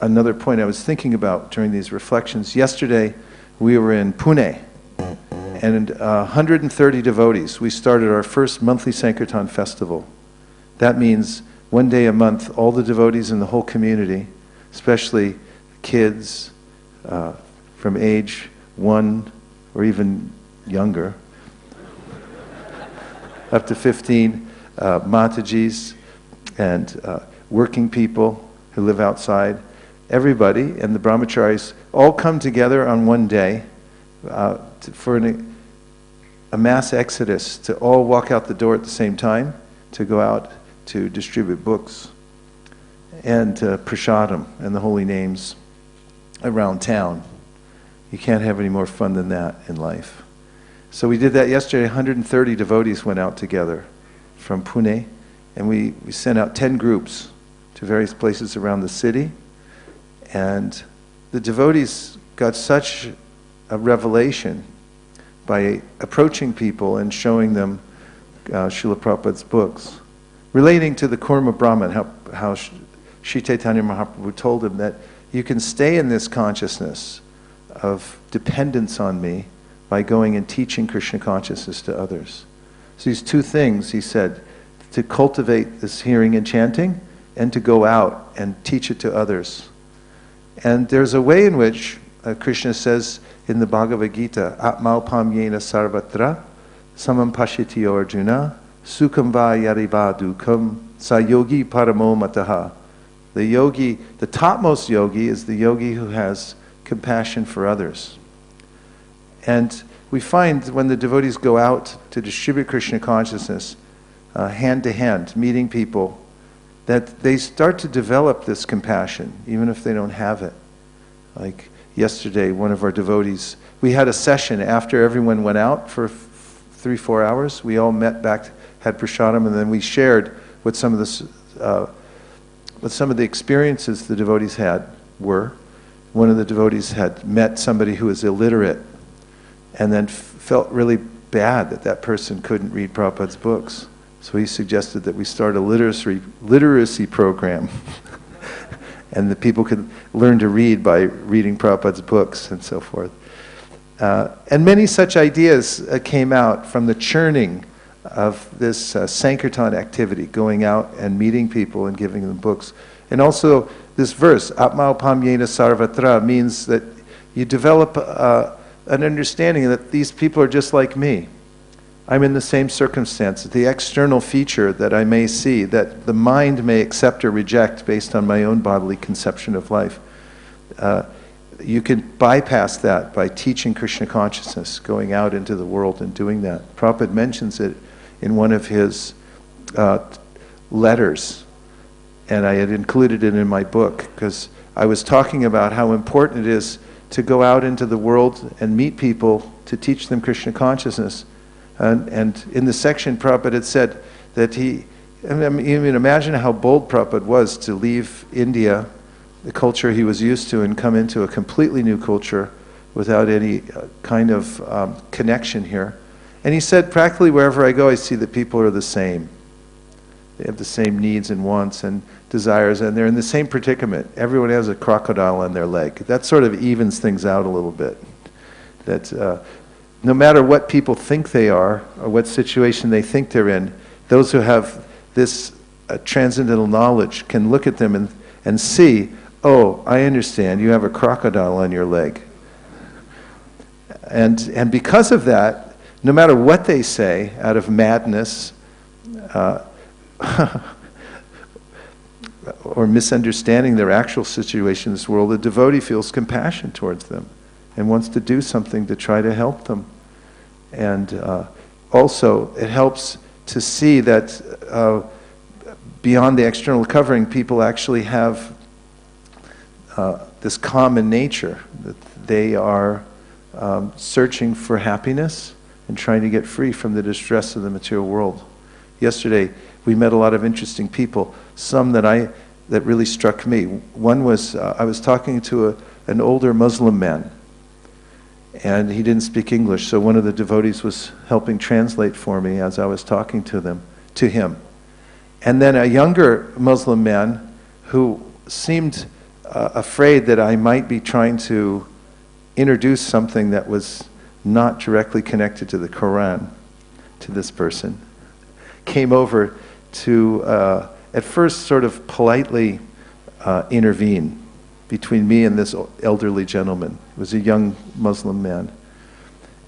another point I was thinking about during these reflections. Yesterday, we were in Pune, and 130 devotees. We started our first monthly Sankirtan festival. That means one day a month, all the devotees in the whole community, especially kids from age 1 or even younger, up to 15, Matajis and working people who live outside, everybody, and the brahmacharis all come together on one day for a mass exodus, to all walk out the door at the same time, to go out to distribute books and prasadam and the holy names around town. You can't have any more fun than that in life. So we did that yesterday. 130 devotees went out together from Pune, and we sent out 10 groups to various places around the city. And the devotees got such a revelation by approaching people and showing them Srila Prabhupada's books, relating to the Kurma Brahman, how Sri Chaitanya Mahaprabhu told him that you can stay in this consciousness of dependence on me by going and teaching Krishna consciousness to others. So these two things, he said, to cultivate this hearing and chanting, and to go out and teach it to others. And there's a way in which Krishna says in the Bhagavad Gita, Atmaupam yena sarvatra samam pashyati arjuna sukham va yariva dukham sa yogi paramo mataha. The yogi, the topmost yogi, is the yogi who has compassion for others. And we find when the devotees go out to distribute Krishna consciousness, hand to hand, meeting people, that they start to develop this compassion, even if they don't have it. Like yesterday, one of our devotees, we had a session after everyone went out for 3-4 hours. We all met back, had prasadam, and then we shared what some of the experiences the devotees were. One of the devotees had met somebody who was illiterate, and then felt really bad that person couldn't read Prabhupada's books. So he suggested that we start a literacy program and that people could learn to read by reading Prabhupada's books and so forth. And many such ideas came out from the churning of this Sankirtan activity, going out and meeting people and giving them books. And also this verse, Atmaupam yena sarvatra, means that you develop an understanding that these people are just like me. I'm in the same circumstance. The external feature that I may see, that the mind may accept or reject based on my own bodily conception of life, you can bypass that by teaching Krishna consciousness, going out into the world and doing that. Prabhupada mentions it in one of his letters, and I had included it in my book because I was talking about how important it is to go out into the world and meet people to teach them Krishna consciousness. And in the section, Prabhupada had said that imagine how bold Prabhupada was to leave India, the culture he was used to, and come into a completely new culture without any kind of connection here. And he said, practically wherever I go, I see that people are the same. They have the same needs and wants and desires, and they're in the same predicament. Everyone has a crocodile on their leg. That sort of evens things out a little bit. That no matter what people think they are, or what situation they think they're in, those who have this transcendental knowledge can look at them and see, oh, I understand, you have a crocodile on your leg. And because of that, no matter what they say, out of madness, or misunderstanding their actual situation in this world, the devotee feels compassion towards them and wants to do something to try to help them. And also, it helps to see that beyond the external covering, people actually have this common nature, that they are searching for happiness and trying to get free from the distress of the material world. Yesterday, we met a lot of interesting people, some that really struck me. One was, I was talking to an older Muslim man, and he didn't speak English, so one of the devotees was helping translate for me as I was talking to him. And then a younger Muslim man who seemed afraid that I might be trying to introduce something that was not directly connected to the Quran to this person, came over to, at first, sort of politely intervene between me and this elderly gentleman. He was a young Muslim man.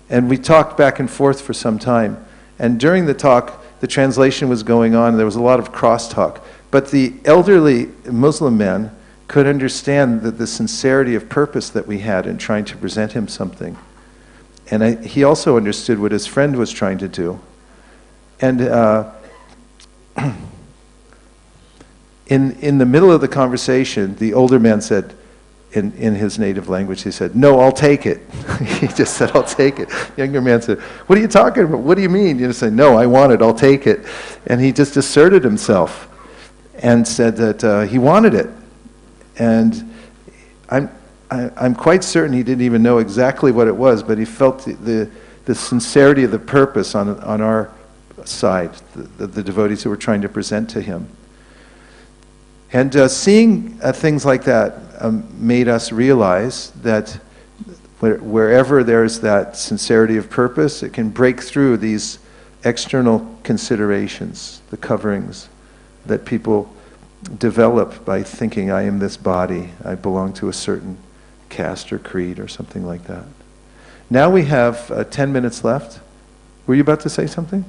And we talked back and forth for some time. And during the talk, the translation was going on, and there was a lot of crosstalk. But the elderly Muslim man could understand the sincerity of purpose that we had in trying to present him something. And he also understood what his friend was trying to do. And in the middle of the conversation, the older man said, in his native language, he said, "No, I'll take it." He just said, "I'll take it." The younger man said, "What are you talking about? What do you mean?" You say, "No, I want it, I'll take it." And he just asserted himself and said that he wanted it. And I'm quite certain he didn't even know exactly what it was, but he felt the sincerity of the purpose on our side, the devotees who were trying to present to him. And seeing things like that made us realize that wherever there's that sincerity of purpose, it can break through these external considerations, the coverings that people develop by thinking, I am this body, I belong to a certain caste or creed or something like that. Now we have 10 minutes left. Were you about to say something?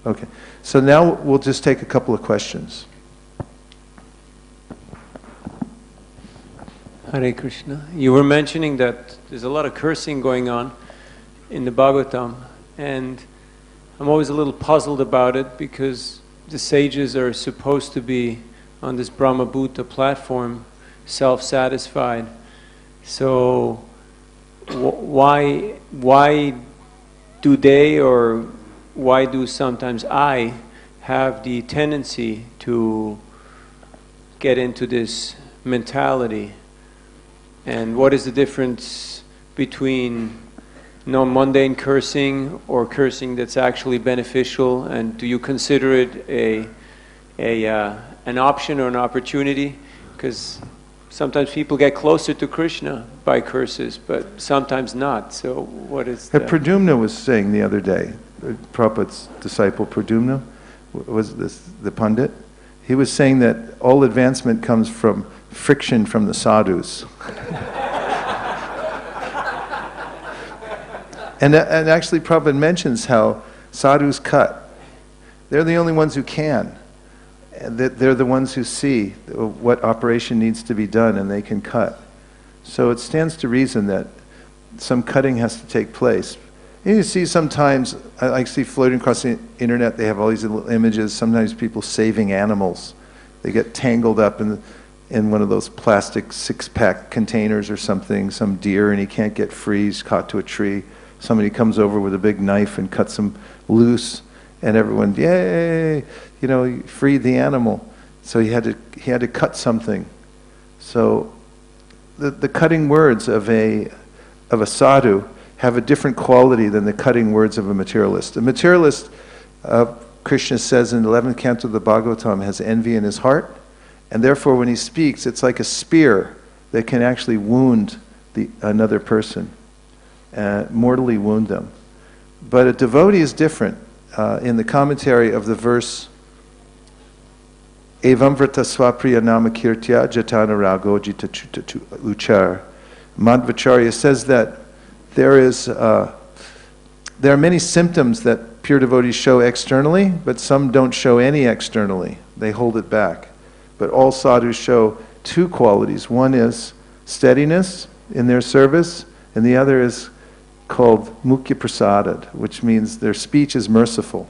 Okay. So now we'll just take a couple of questions. Hare Krishna. You were mentioning that there's a lot of cursing going on in the Bhagavatam, and I'm always a little puzzled about it because the sages are supposed to be on this Brahma-bhuta platform, self-satisfied. So why do they, or why do sometimes I have the tendency to get into this mentality? And what is the difference between mundane cursing or cursing that's actually beneficial? And do you consider it an option or an opportunity? Because sometimes people get closer to Krishna by curses, but sometimes not. So what is that? Pradyumna was saying the other day, Prabhupada's disciple Pradyumna, was this the Pandit? He was saying that all advancement comes from friction from the sadhus. and actually Prabhupada mentions how sadhus cut. They're the only ones who can. They're the ones who see what operation needs to be done, and they can cut. So it stands to reason that some cutting has to take place. And you see sometimes, I see floating across the internet, they have all these little images, sometimes people saving animals. They get tangled up in one of those plastic six-pack containers or something, some deer, and he can't get free, he's caught to a tree. Somebody comes over with a big knife and cuts him loose, and everyone, yay, you freed the animal. So he had to cut something. So the cutting words of a have a different quality than the cutting words of a materialist. A materialist Krishna says in the 11th canto of the Bhagavatam, has envy in his heart, and therefore when he speaks, it's like a spear that can actually wound another person, mortally wound them. But a devotee is different. In the commentary of the verse, Evam vrata swapriya namakirtya jatana rago jita chuta uchar, Madhvacharya says that there are many symptoms that pure devotees show externally, but some don't show any externally. They hold it back. But all sadhus show two qualities. One is steadiness in their service, and the other is called mukya prasadad, which means their speech is merciful.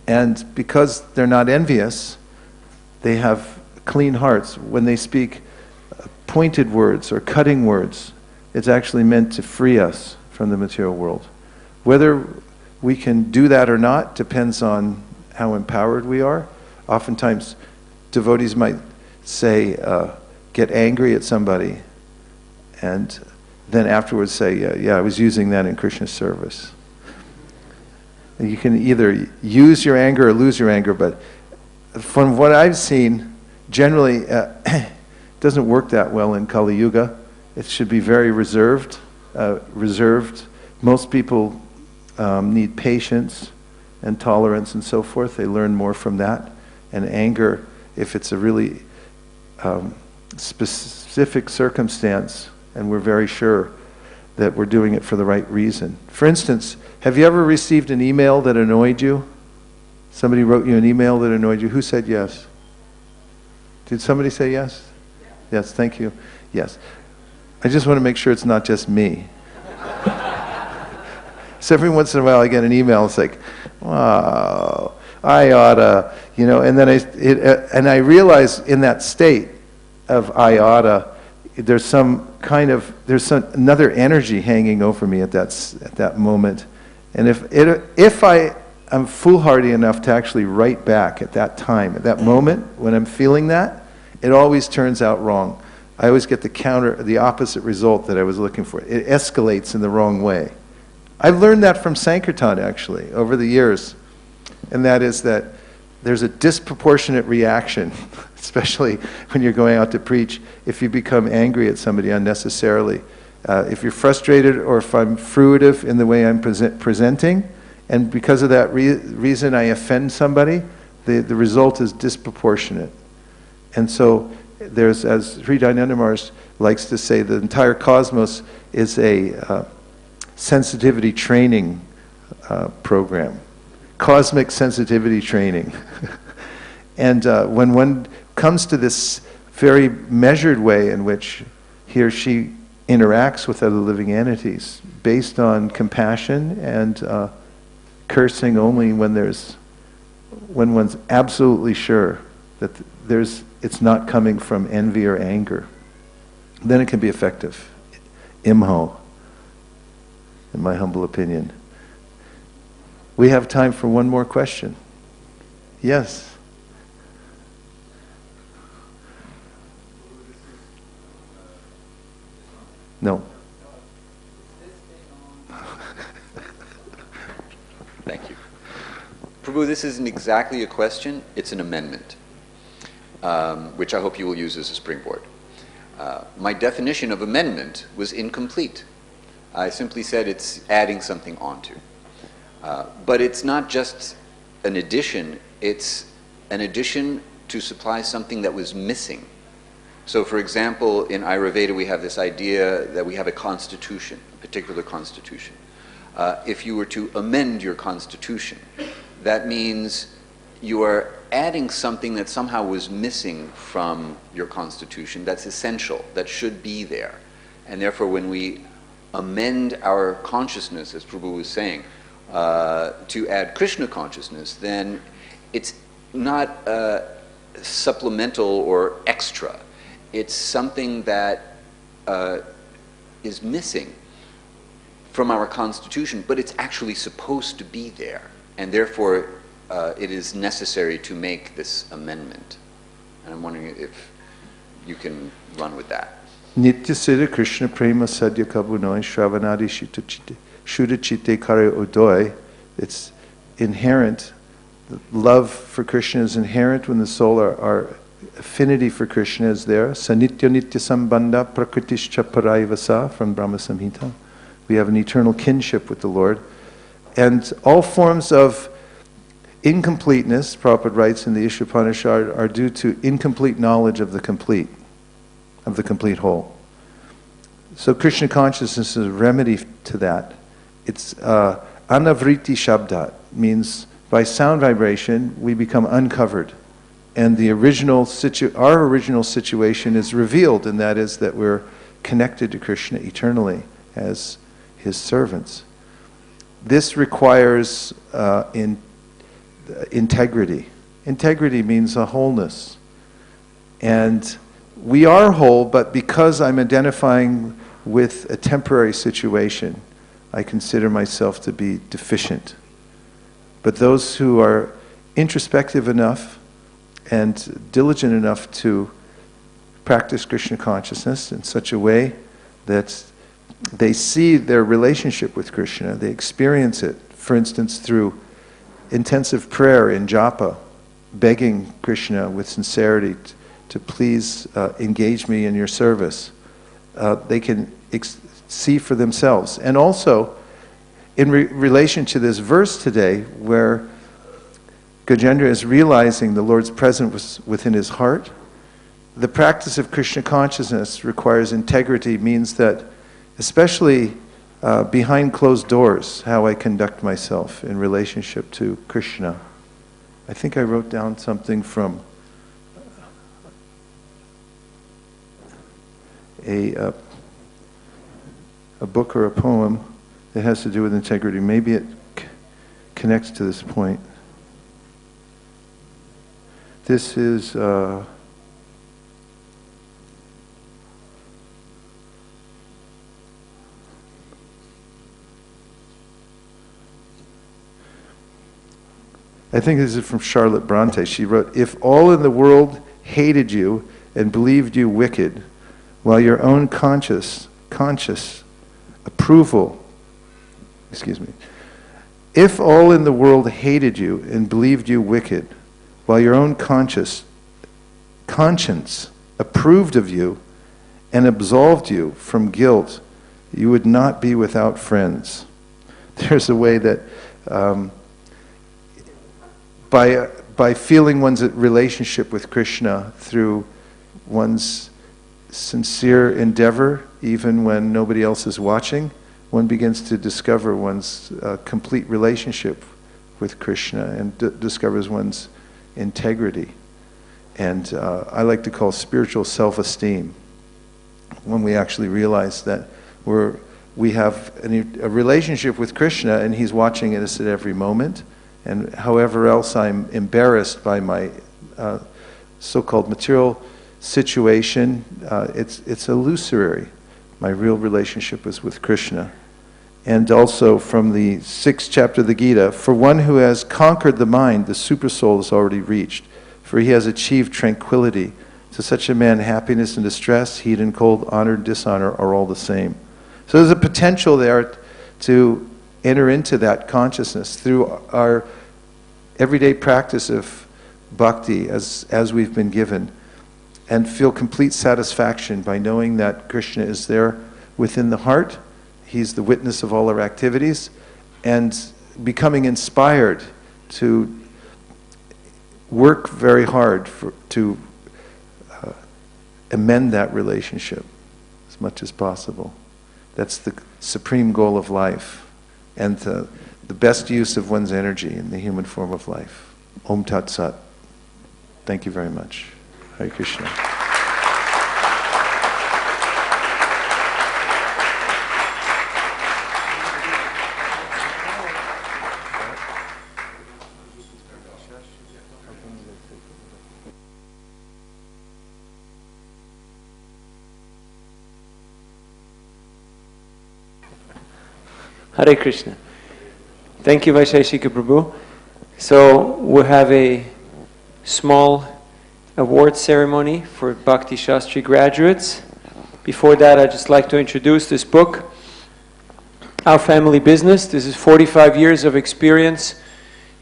And because they're not envious, they have clean hearts. When they speak pointed words or cutting words, it's actually meant to free us from the material world. Whether we can do that or not depends on how empowered we are. Oftentimes, devotees might say, get angry at somebody, and then afterwards say, yeah, I was using that in Krishna's service. And you can either use your anger or lose your anger, but from what I've seen, generally it doesn't work that well in Kali Yuga. It should be very reserved. Most people need patience and tolerance and so forth. They learn more from that. And anger, if it's a really specific circumstance, and we're very sure that we're doing it for the right reason. For instance, have you ever received an email that annoyed you? Somebody wrote you an email that annoyed you. Who said yes? Did somebody say yes? Yes, thank you. Yes. I just want to make sure it's not just me. So every once in a while I get an email, it's like, wow, I oughta, and then I realize in that state of I oughta, there's another energy hanging over me at that moment. And if I am foolhardy enough to actually write back at that time, at that moment when I'm feeling that, it always turns out wrong. I always get the opposite result that I was looking for. It escalates in the wrong way. I've learned that from Sankirtan actually over the years, and that is that there's a disproportionate reaction, especially when you're going out to preach, if you become angry at somebody unnecessarily. If you're frustrated or if I'm fruitive in the way I'm presenting, and because of that reason I offend somebody, the result is disproportionate. And so there's, as Sri Dayananda Maharaj likes to say, the entire cosmos is a sensitivity training program. Cosmic sensitivity training. And when one comes to this very measured way in which he or she interacts with other living entities, based on compassion and cursing only when one's absolutely sure that it's not coming from envy or anger, then it can be effective. Imho, in my humble opinion. We have time for one more question. Yes. No. Thank you. Prabhu, this isn't exactly a question, it's an amendment, which I hope you will use as a springboard. My definition of amendment was incomplete. I simply said it's adding something onto. But it's not just an addition, it's an addition to supply something that was missing. So for example, in Ayurveda we have this idea that we have a constitution, a particular constitution. If you were to amend your constitution, that means you are adding something that somehow was missing from your constitution that's essential, that should be there. And therefore when we amend our consciousness, as Prabhu was saying, to add Krishna consciousness, then it's not supplemental or extra. It's something that is missing from our constitution, but it's actually supposed to be there. And therefore, it is necessary to make this amendment. And I'm wondering if you can run with that. Nitya Siddha Krishna Prema Sadhya Kabunoi Shravanadi Shuddha Chitte Kare Udoy. It's inherent love for Krishna is inherent when the soul, our affinity for Krishna is there. Sanitya nitya sambandha prakritischa paraivasa from Brahma Samhita. We have an eternal kinship with the Lord. And all forms of incompleteness, Prabhupada writes in the Ishopanishad, are due to incomplete knowledge of the complete whole. So Krishna consciousness is a remedy to that. It's anavriti shabda, means by sound vibration we become uncovered. And the our original situation is revealed, and that is that we're connected to Krishna eternally as His servants. This requires integrity. Integrity means a wholeness. And we are whole, but because I'm identifying with a temporary situation, I consider myself to be deficient. But those who are introspective enough and diligent enough to practice Krishna consciousness in such a way that they see their relationship with Krishna, they experience it, for instance, through intensive prayer in japa, begging Krishna with sincerity to please engage me in your service. They can see for themselves. And also, in relation to this verse today, where Gajendra is realizing the Lord's presence within his heart, the practice of Krishna consciousness requires integrity, means that, especially behind closed doors, how I conduct myself in relationship to Krishna. I think I wrote down something from a book or a poem that has to do with integrity. Maybe it connects to this point. This is I think this is from Charlotte Bronte. She wrote, "If all in the world hated you and believed you wicked, while your own conscious approval, if all in the world hated you and believed you wicked, while your own conscience approved of you and absolved you from guilt, you would not be without friends." There's a way that by feeling one's relationship with Krishna through one's sincere endeavor, even when nobody else is watching, one begins to discover one's complete relationship with Krishna and discovers one's integrity. And I like to call spiritual self-esteem, when we actually realize that we have a relationship with Krishna and He's watching us at every moment. And however else I'm embarrassed by my so-called material situation, it's illusory. My real relationship is with Krishna. And also from the 6th chapter of the Gita, "For one who has conquered the mind, the supersoul is already reached, for he has achieved tranquility. To such a man, happiness and distress, heat and cold, honor and dishonor are all the same." So there's a potential there to enter into that consciousness through our everyday practice of bhakti as we've been given, and feel complete satisfaction by knowing that Krishna is there within the heart. He's the witness of all our activities, and becoming inspired to work very hard to amend that relationship as much as possible. That's the supreme goal of life, and the best use of one's energy in the human form of life. Om Tat Sat. Thank you very much. Hare Krishna. Hare Krishna. Thank you, Vaisesika Prabhu. So we'll have a small award ceremony for Bhakti Shastri graduates. Before that, I'd just like to introduce this book, Our Family Business. This is 45 years of experience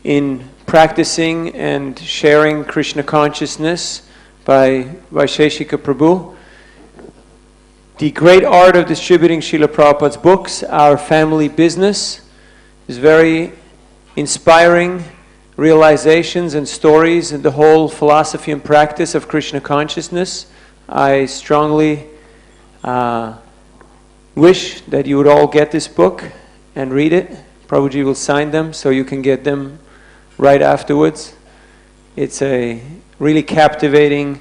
in Practicing and Sharing Krishna Consciousness by Vaisesika Prabhu. The Great Art of Distributing Srila Prabhupada's Books, Our Family Business, is very inspiring realizations and stories and the whole philosophy and practice of Krishna Consciousness. I strongly wish that you would all get this book and read it. Prabhuji will sign them so you can get them right afterwards. It's a really captivating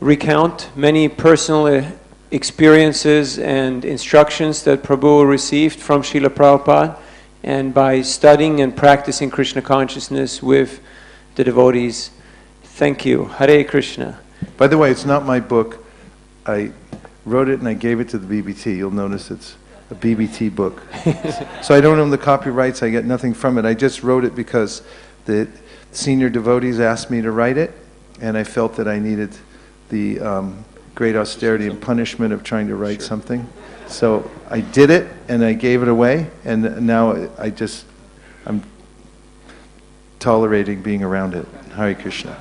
recount, many personal experiences and instructions that Prabhu received from Srila Prabhupada, and by studying and practicing Krishna Consciousness with the devotees. Thank you. Hare Krishna. By the way, it's not my book. I wrote it and I gave it to the BBT. You'll notice it's a BBT book. So I don't own the copyrights. I get nothing from it. I just wrote it because the senior devotees asked me to write it, and I felt that I needed the great austerity and punishment of trying to write something. So I did it and I gave it away, and now I'm tolerating being around it. Hare Krishna.